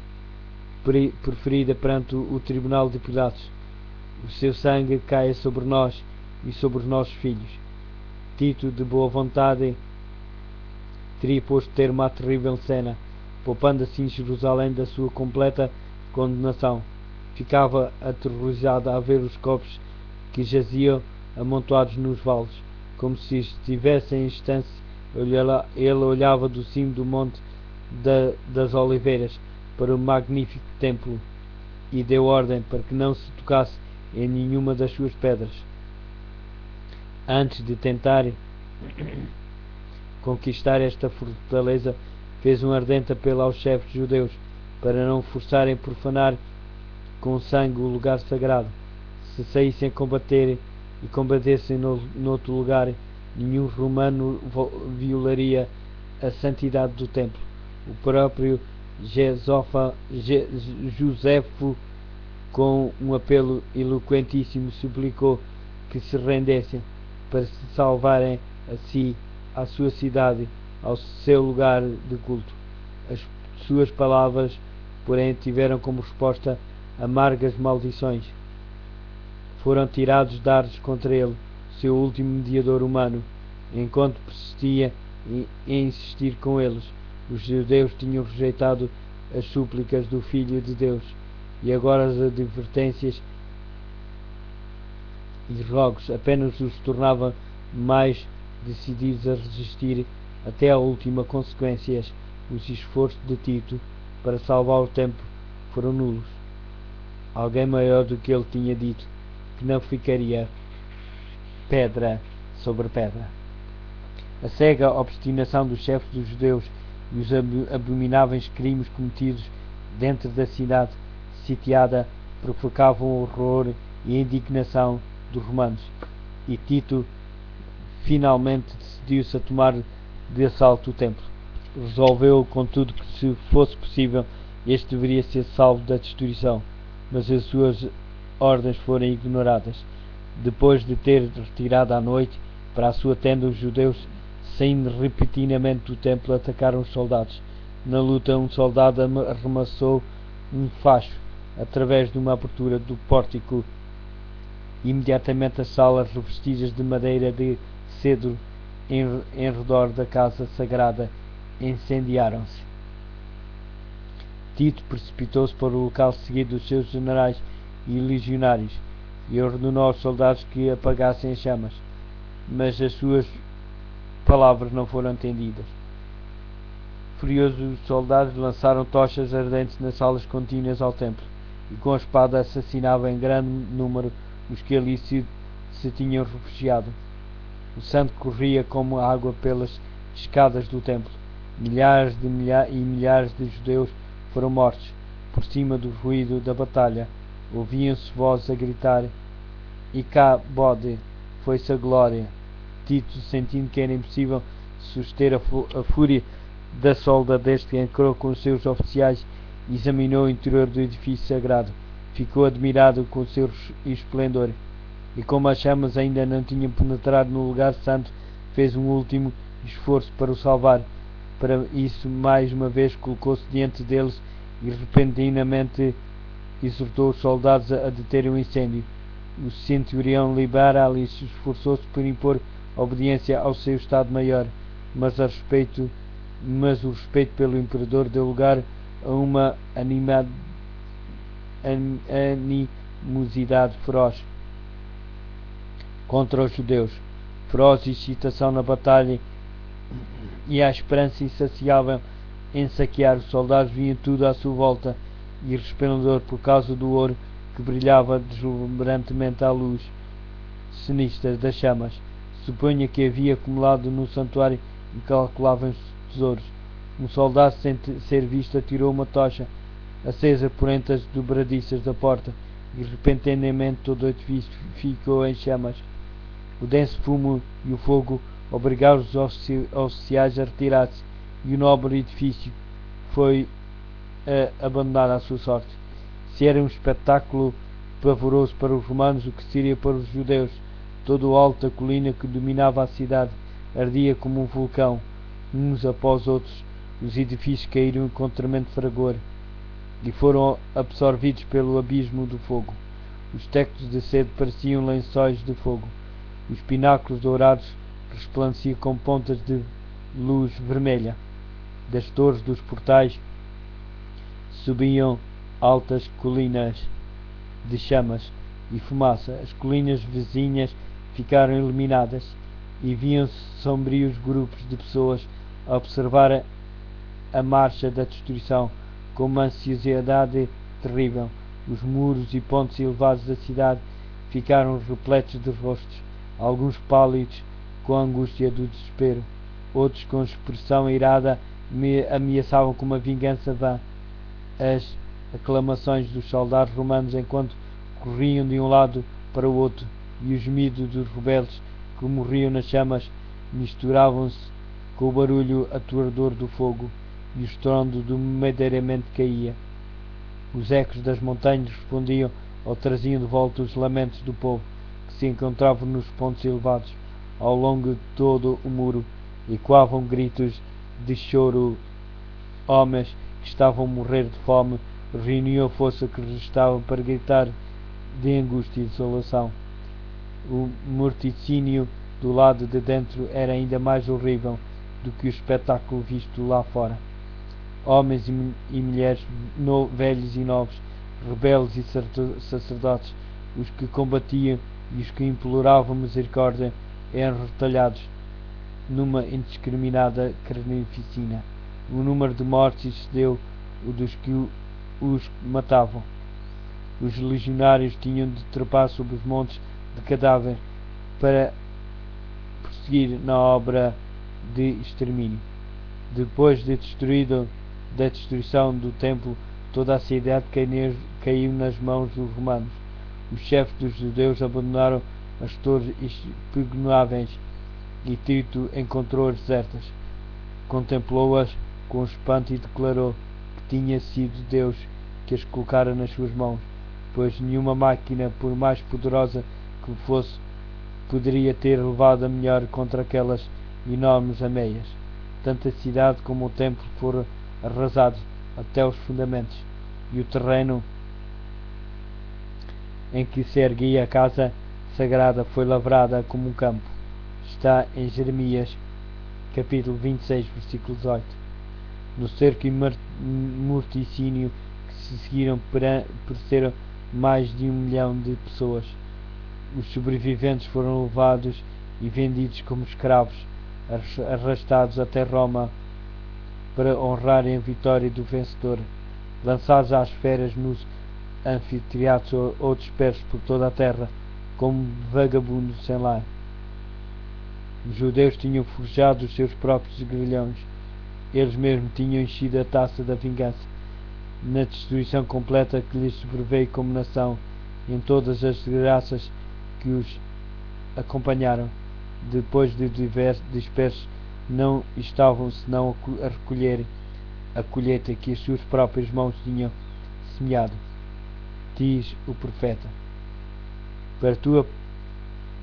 preferida perante o Tribunal de Pilatos. O seu sangue caia sobre nós e sobre os nossos filhos. Tito, de boa vontade, teria posto termo à terrível cena, poupando assim Jerusalém da sua completa condenação. Ficava aterrorizado a ver os corpos que jaziam amontoados nos vales, como se estivessem em instância. Ele olhava do cimo do Monte das Oliveiras para o magnífico templo e deu ordem para que não se tocasse em nenhuma das suas pedras. Antes de tentar conquistar esta fortaleza, fez um ardente apelo aos chefes judeus para não forçarem a profanar com sangue o lugar sagrado. Se saíssem a combater e combatessem noutro lugar, nenhum romano violaria a santidade do templo. O próprio Josefo, com um apelo eloquentíssimo, suplicou que se rendessem para se salvarem a si, à sua cidade, ao seu lugar de culto. As suas palavras, porém, tiveram como resposta amargas maldições. Foram tirados dardos contra ele, seu último mediador humano, enquanto persistia em insistir com eles. Os judeus tinham rejeitado as súplicas do Filho de Deus, e agora as advertências e rogos apenas os tornavam mais decididos a resistir até à última consequência. Os esforços de Tito para salvar o templo foram nulos. Alguém maior do que ele tinha dito que não ficaria pedra sobre pedra. A cega obstinação dos chefes dos judeus e os abomináveis crimes cometidos dentro da cidade sitiada provocavam o horror e a indignação dos romanos, e Tito finalmente decidiu-se a tomar de assalto o templo. Resolveu, contudo, que se fosse possível, este deveria ser salvo da destruição, mas as suas ordens foram ignoradas. Depois de ter retirado à noite para a sua tenda, os judeus, saindo repentinamente do templo, atacaram os soldados. Na luta, um soldado arremessou um facho através de uma abertura do pórtico. Imediatamente as salas revestidas de madeira de cedro em redor da casa sagrada incendiaram-se. Tito precipitou-se para o local seguido dos seus generais e legionários e ordenou aos soldados que apagassem as chamas, mas as suas palavras não foram atendidas. Furiosos, os soldados lançaram tochas ardentes nas salas contínuas ao templo e com a espada assassinavam em grande número os que ali se tinham refugiado. O sangue corria como água pelas escadas do templo. Milhares de judeus foram mortos. Por cima do ruído da batalha, ouviam-se vozes a gritar: Icabode, foi-se a glória. Tito, sentindo que era impossível suster a fúria da soldadez, entrou com os seus oficiais e examinou o interior do edifício sagrado. Ficou admirado com o seu esplendor, e como as chamas ainda não tinham penetrado no lugar santo, fez um último esforço para o salvar. Para isso, mais uma vez, colocou-se diante deles e repentinamente exortou os soldados a deterem o incêndio. O centurião liberal esforçou-se por impor obediência ao seu Estado-Maior, mas o respeito pelo imperador deu lugar a uma animosidade feroz contra os judeus. Feroz excitação na batalha e a esperança insaciável em saquear. Os soldados viam tudo à sua volta e resplendor por causa do ouro que brilhava deslumbrantemente à luz sinistra das chamas. Supunha que havia acumulado no santuário incalculáveis tesouros. Um soldado, sem ser visto, atirou uma tocha acesa por entre as dobradiças da porta e repentinamente todo o edifício ficou em chamas. O denso fumo e o fogo obrigaram os oficiais a retirar-se e o nobre edifício foi abandonado à sua sorte. Se era um espetáculo pavoroso para os romanos, o que seria para os judeus? Todo o alto da colina que dominava a cidade ardia como um vulcão. uns após outros, os edifícios caíram com tremendo fragor e foram absorvidos pelo abismo do fogo. Os tectos de sede pareciam lençóis de fogo. Os pináculos dourados resplandeciam com pontas de luz vermelha. Das torres dos portais subiam altas colinas de chamas e fumaça. As colinas vizinhas ficaram iluminadas e viam-se sombrios grupos de pessoas a observar a marcha da destruição com uma ansiosidade terrível. Os muros e pontes elevados da cidade ficaram repletos de rostos, alguns pálidos com a angústia do desespero, outros com expressão irada ameaçavam com uma vingança vã. As aclamações dos soldados romanos enquanto corriam de um lado para o outro e os gemidos dos rebeldes que morriam nas chamas misturavam-se com o barulho aterrador do fogo e o estrondo do madeiramento caía. Os ecos das montanhas respondiam ou traziam de volta os lamentos do povo que se encontravam nos pontos elevados ao longo de todo o muro. Ecoavam gritos de choro. Homens que estavam a morrer de fome reuniam a força que restava para gritar de angústia e desolação. O morticínio do lado de dentro era ainda mais horrível do que o espetáculo visto lá fora. Homens e mulheres, velhos e novos, rebeldes e sacerdotes, os que combatiam e os que imploravam misericórdia, eram retalhados numa indiscriminada carnificina. O número de mortes excedeu o dos que os matavam. Os legionários tinham de trepar sobre os montes de cadáver para prosseguir na obra de extermínio. Depois da destruição do templo, toda a cidade caiu nas mãos dos romanos. Os chefes dos judeus abandonaram as torres inexpugnáveis e Tito encontrou-as desertas. Contemplou-as com espanto e declarou que tinha sido Deus que as colocara nas suas mãos, pois nenhuma máquina, por mais poderosa que fosse, poderia ter levado a melhor contra aquelas enormes ameias. Tanto a cidade como o templo foram arrasados até os fundamentos, e o terreno em que se erguia a casa sagrada foi lavrada como um campo. Está em Jeremias, capítulo 26, versículo 18. No cerco e morticínio que se seguiram pereceram mais de 1 milhão de pessoas. Os sobreviventes foram levados e vendidos como escravos, arrastados até Roma para honrarem a vitória do vencedor, lançados às feras nos anfiteatros ou dispersos por toda a terra como vagabundos sem lar. Os judeus tinham forjado os seus próprios grilhões, eles mesmos tinham enchido a taça da vingança. Na destruição completa que lhes sobreveio como nação, em todas as desgraças que os acompanharam, depois de dispersos, não estavam senão a recolher a colheita que as suas próprias mãos tinham semeado. Diz o profeta: para tua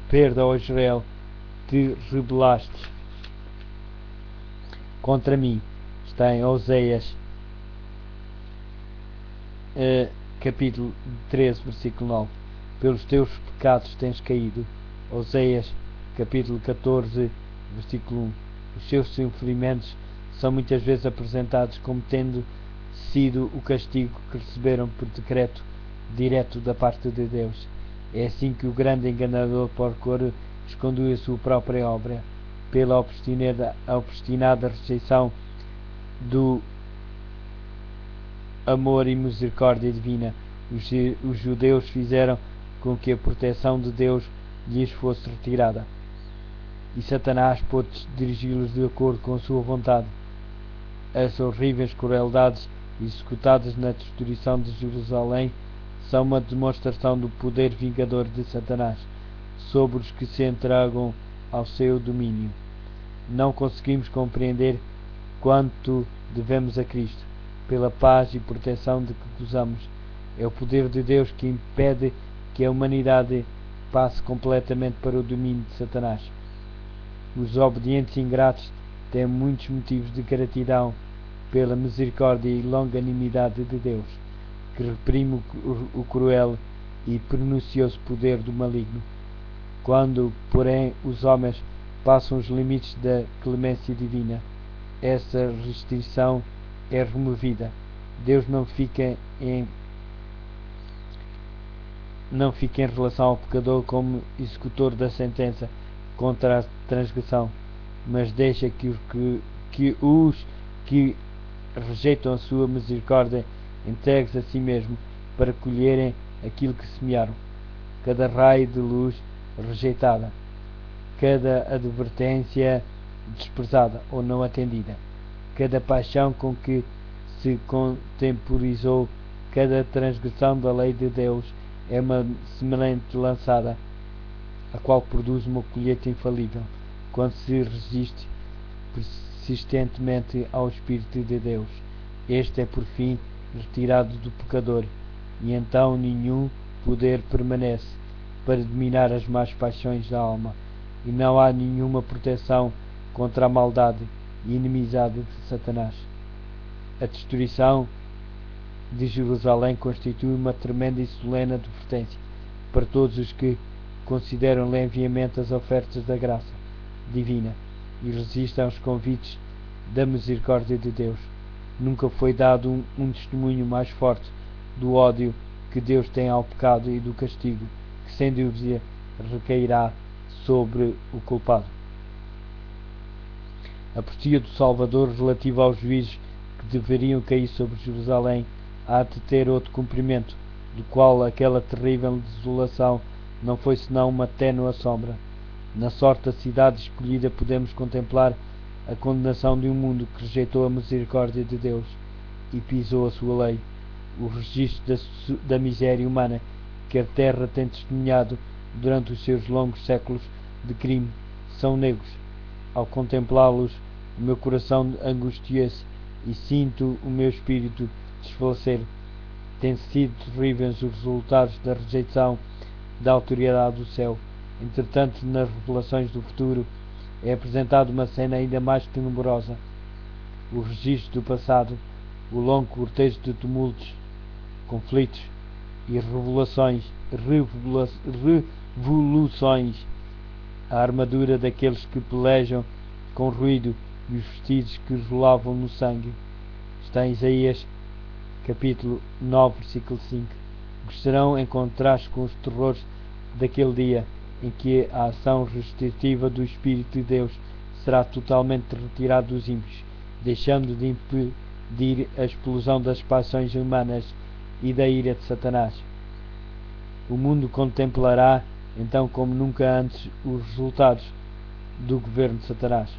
perda, ó Israel, te rebelaste contra mim. Está em Oséias, capítulo 13, versículo 9. Pelos teus pecados tens caído. Oséias, capítulo 14, versículo 1. Os seus sofrimentos são muitas vezes apresentados como tendo sido o castigo que receberam por decreto direto da parte de Deus. É assim que o grande enganador procura esconder a sua própria obra, pela obstinada rejeição do amor e misericórdia divina. Os judeus fizeram com que a proteção de Deus lhes fosse retirada, e Satanás pôde dirigi-los de acordo com a sua vontade. As horríveis crueldades executadas na destruição de Jerusalém são uma demonstração do poder vingador de Satanás sobre os que se entregam ao seu domínio. Não conseguimos compreender quanto devemos a Cristo pela paz e proteção de que gozamos. É o poder de Deus que impede que a humanidade passe completamente para o domínio de Satanás. Os obedientes ingratos tem muitos motivos de gratidão pela misericórdia e longanimidade de Deus, que reprime o cruel e pernicioso poder do maligno. Quando, porém, os homens passam os limites da clemência divina, essa restrição é removida. Deus não fica em relação ao pecador como executor da sentença contra a transgressão, mas deixa que os que rejeitam a sua misericórdia entregues a si mesmo para colherem aquilo que semearam. Cada raio de luz rejeitada, cada advertência desprezada ou não atendida, cada paixão com que se contemporizou, cada transgressão da lei de Deus é uma semente lançada, a qual produz uma colheita infalível, quando se resiste persistentemente ao Espírito de Deus. Este é por fim retirado do pecador, e então nenhum poder permanece para dominar as más paixões da alma, e não há nenhuma proteção contra a maldade e inimizade de Satanás. A destruição de Jerusalém constitui uma tremenda e solene advertência para todos os que consideram leviamente as ofertas da graça divina e resistem aos convites da misericórdia de Deus. Nunca foi dado um testemunho mais forte do ódio que Deus tem ao pecado e do castigo que sem dúvida recairá sobre o culpado. A profecia do Salvador relativa aos juízos que deveriam cair sobre Jerusalém há de ter outro cumprimento, do qual aquela terrível desolação não foi senão uma ténue sombra. Na sorte da cidade escolhida podemos contemplar a condenação de um mundo que rejeitou a misericórdia de Deus e pisou a sua lei. O registro da miséria humana que a terra tem testemunhado durante os seus longos séculos de crime são negros. Ao contemplá-los, o meu coração angustia-se e sinto o meu espírito desfalecer. Têm sido terríveis os resultados da rejeição da autoridade do céu. Entretanto, nas revelações do futuro é apresentada uma cena ainda mais tenebrosa. O registro do passado, o longo cortejo de tumultos, conflitos e revoluções, a armadura daqueles que pelejam com ruído e os vestidos que rolavam no sangue. Está em Isaías capítulo 9, versículo 5. Estarão em contraste com os terrores daquele dia em que a ação restritiva do Espírito de Deus será totalmente retirada dos ímpios, deixando de impedir a explosão das paixões humanas e da ira de Satanás. O mundo contemplará então como nunca antes os resultados do governo de Satanás.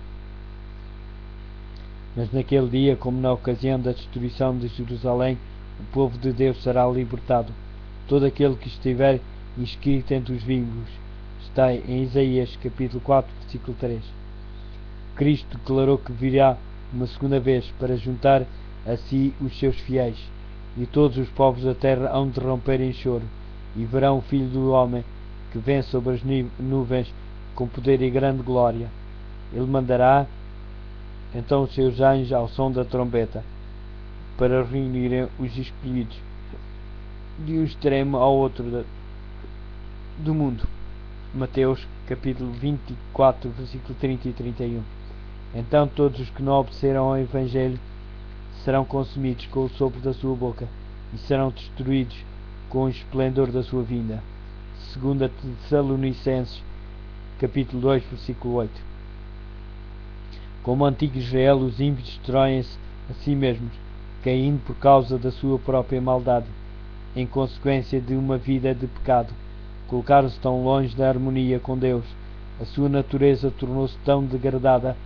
Mas naquele dia, como na ocasião da destruição de Jerusalém, o povo de Deus será libertado. Todo aquele que estiver inscrito entre os vivos. Está em Isaías capítulo 4, versículo 3. Cristo declarou que virá uma segunda vez para juntar a si os seus fiéis, e todos os povos da terra hão de romper em choro, e verão o Filho do Homem que vem sobre as nuvens com poder e grande glória. Ele mandará então os seus anjos ao som da trombeta, para reunirem os escolhidos de um extremo ao outro do mundo. Mateus capítulo 24, versículo 30 e 31. Então todos os que não obedeceram ao Evangelho serão consumidos com o sopro da sua boca e serão destruídos com o esplendor da sua vinda. 2 Tessalonicenses capítulo 2, versículo 8. Como o antigo Israel, os ímpios destroem-se a si mesmos, caindo por causa da sua própria maldade, em consequência de uma vida de pecado. Colocaram-se tão longe da harmonia com Deus, a sua natureza tornou-se tão degradada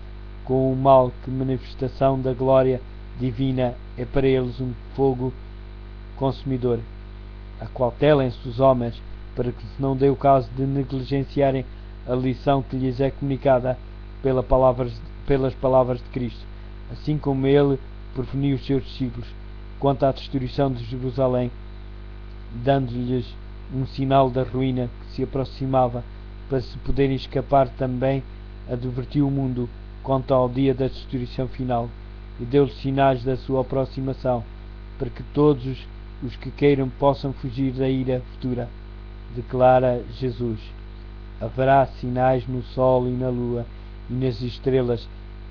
com o mal que a manifestação da glória divina é para eles um fogo consumidor. Acautelem-se os homens, para que se não dê o caso de negligenciarem a lição que lhes é comunicada pelas palavras de Cristo, assim como ele preveniu os seus discípulos quanto à destruição de Jerusalém, dando-lhes um sinal da ruína que se aproximava, para se poderem escapar também advertiu o mundo quanto ao dia da destruição final, e deu-lhe sinais da sua aproximação, para que todos os que queiram possam fugir da ira futura. Declara Jesus: haverá sinais no sol e na lua e nas estrelas,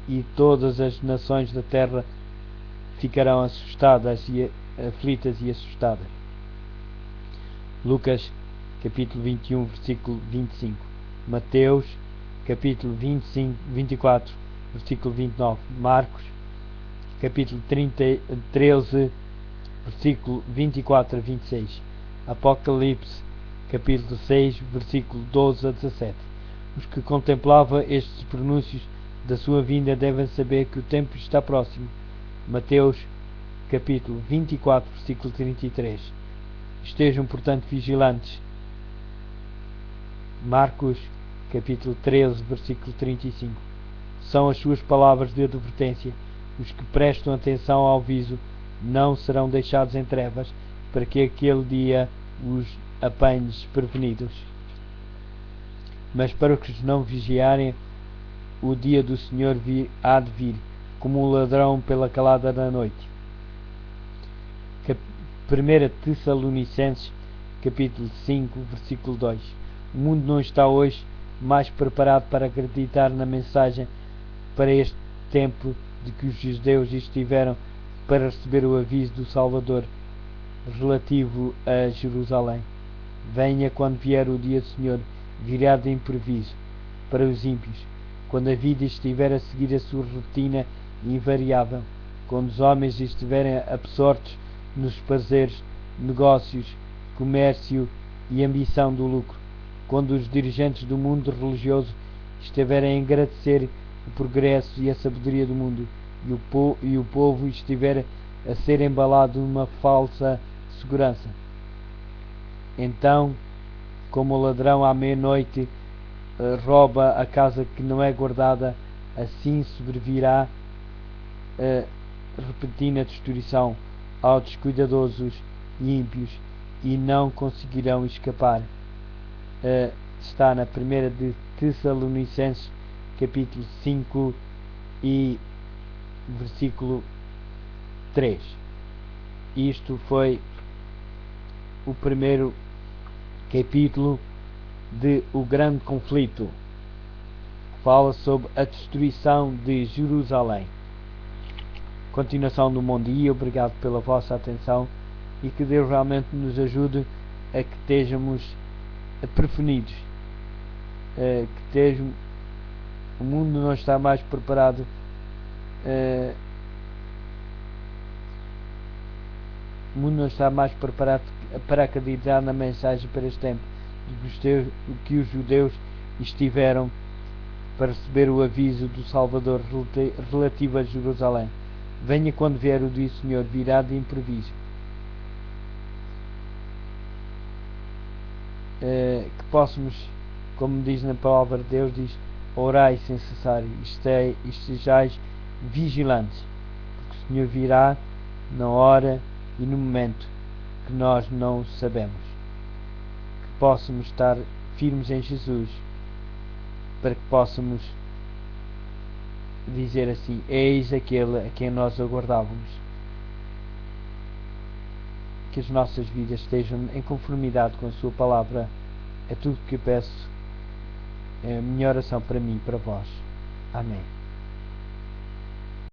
e todas as nações da terra ficarão aflitas e assustadas. Lucas capítulo 21, versículo 25. Mateus capítulo 24, versículo 29. Marcos capítulo 13, versículo 24 a 26. Apocalipse capítulo 6, versículo 12 a 17. Os que contemplavam estes pronúncios da sua vinda devem saber que o tempo está próximo. Mateus capítulo 24, versículo 33. Estejam, portanto, vigilantes. Marcos capítulo 13, versículo 35. São as suas palavras de advertência. Os que prestam atenção ao aviso não serão deixados em trevas, para que aquele dia os apanhe desprevenidos. Mas para os que não vigiarem, o dia do Senhor há de vir, como um ladrão pela calada da noite. 1 Tessalonicenses capítulo 5, versículo 2. O mundo não está hoje mais preparado para acreditar na mensagem para este tempo de que os judeus estiveram para receber o aviso do Salvador relativo a Jerusalém. Venha quando vier o dia do Senhor, virá de imprevisto para os ímpios, quando a vida estiver a seguir a sua rotina invariável, quando os homens estiverem absortos nos prazeres, negócios, comércio e ambição do lucro, quando os dirigentes do mundo religioso estiverem a agradecer o progresso e a sabedoria do mundo, e o povo estiver a ser embalado numa falsa segurança. Então, como o ladrão à meia-noite rouba a casa que não é guardada, assim sobrevirá a repentina destruição aos descuidadosos e ímpios, e não conseguirão escapar. Está na 1 de Tessalonicenses capítulo 5 e versículo 3. Isto foi o primeiro capítulo de O Grande Conflito. Fala sobre a destruição de Jerusalém. Continuação do bom dia, obrigado pela vossa atenção, e que Deus realmente nos ajude a que estejamos prevenidos, o mundo não está mais preparado para acreditar na mensagem para este tempo, que os judeus estiveram para receber o aviso do Salvador relativo a Jerusalém. Venha quando vier o dia do Senhor, virá de imprevisto. Que possamos, como diz na palavra de Deus, diz: orai sem cessar, estejais vigilantes, porque o Senhor virá na hora e no momento que nós não sabemos. Que possamos estar firmes em Jesus, para que possamos dizer assim: eis aquele a quem nós aguardávamos. Que as nossas vidas estejam em conformidade com a sua palavra. É tudo que eu peço. É a minha oração para mim e para vós. Amém.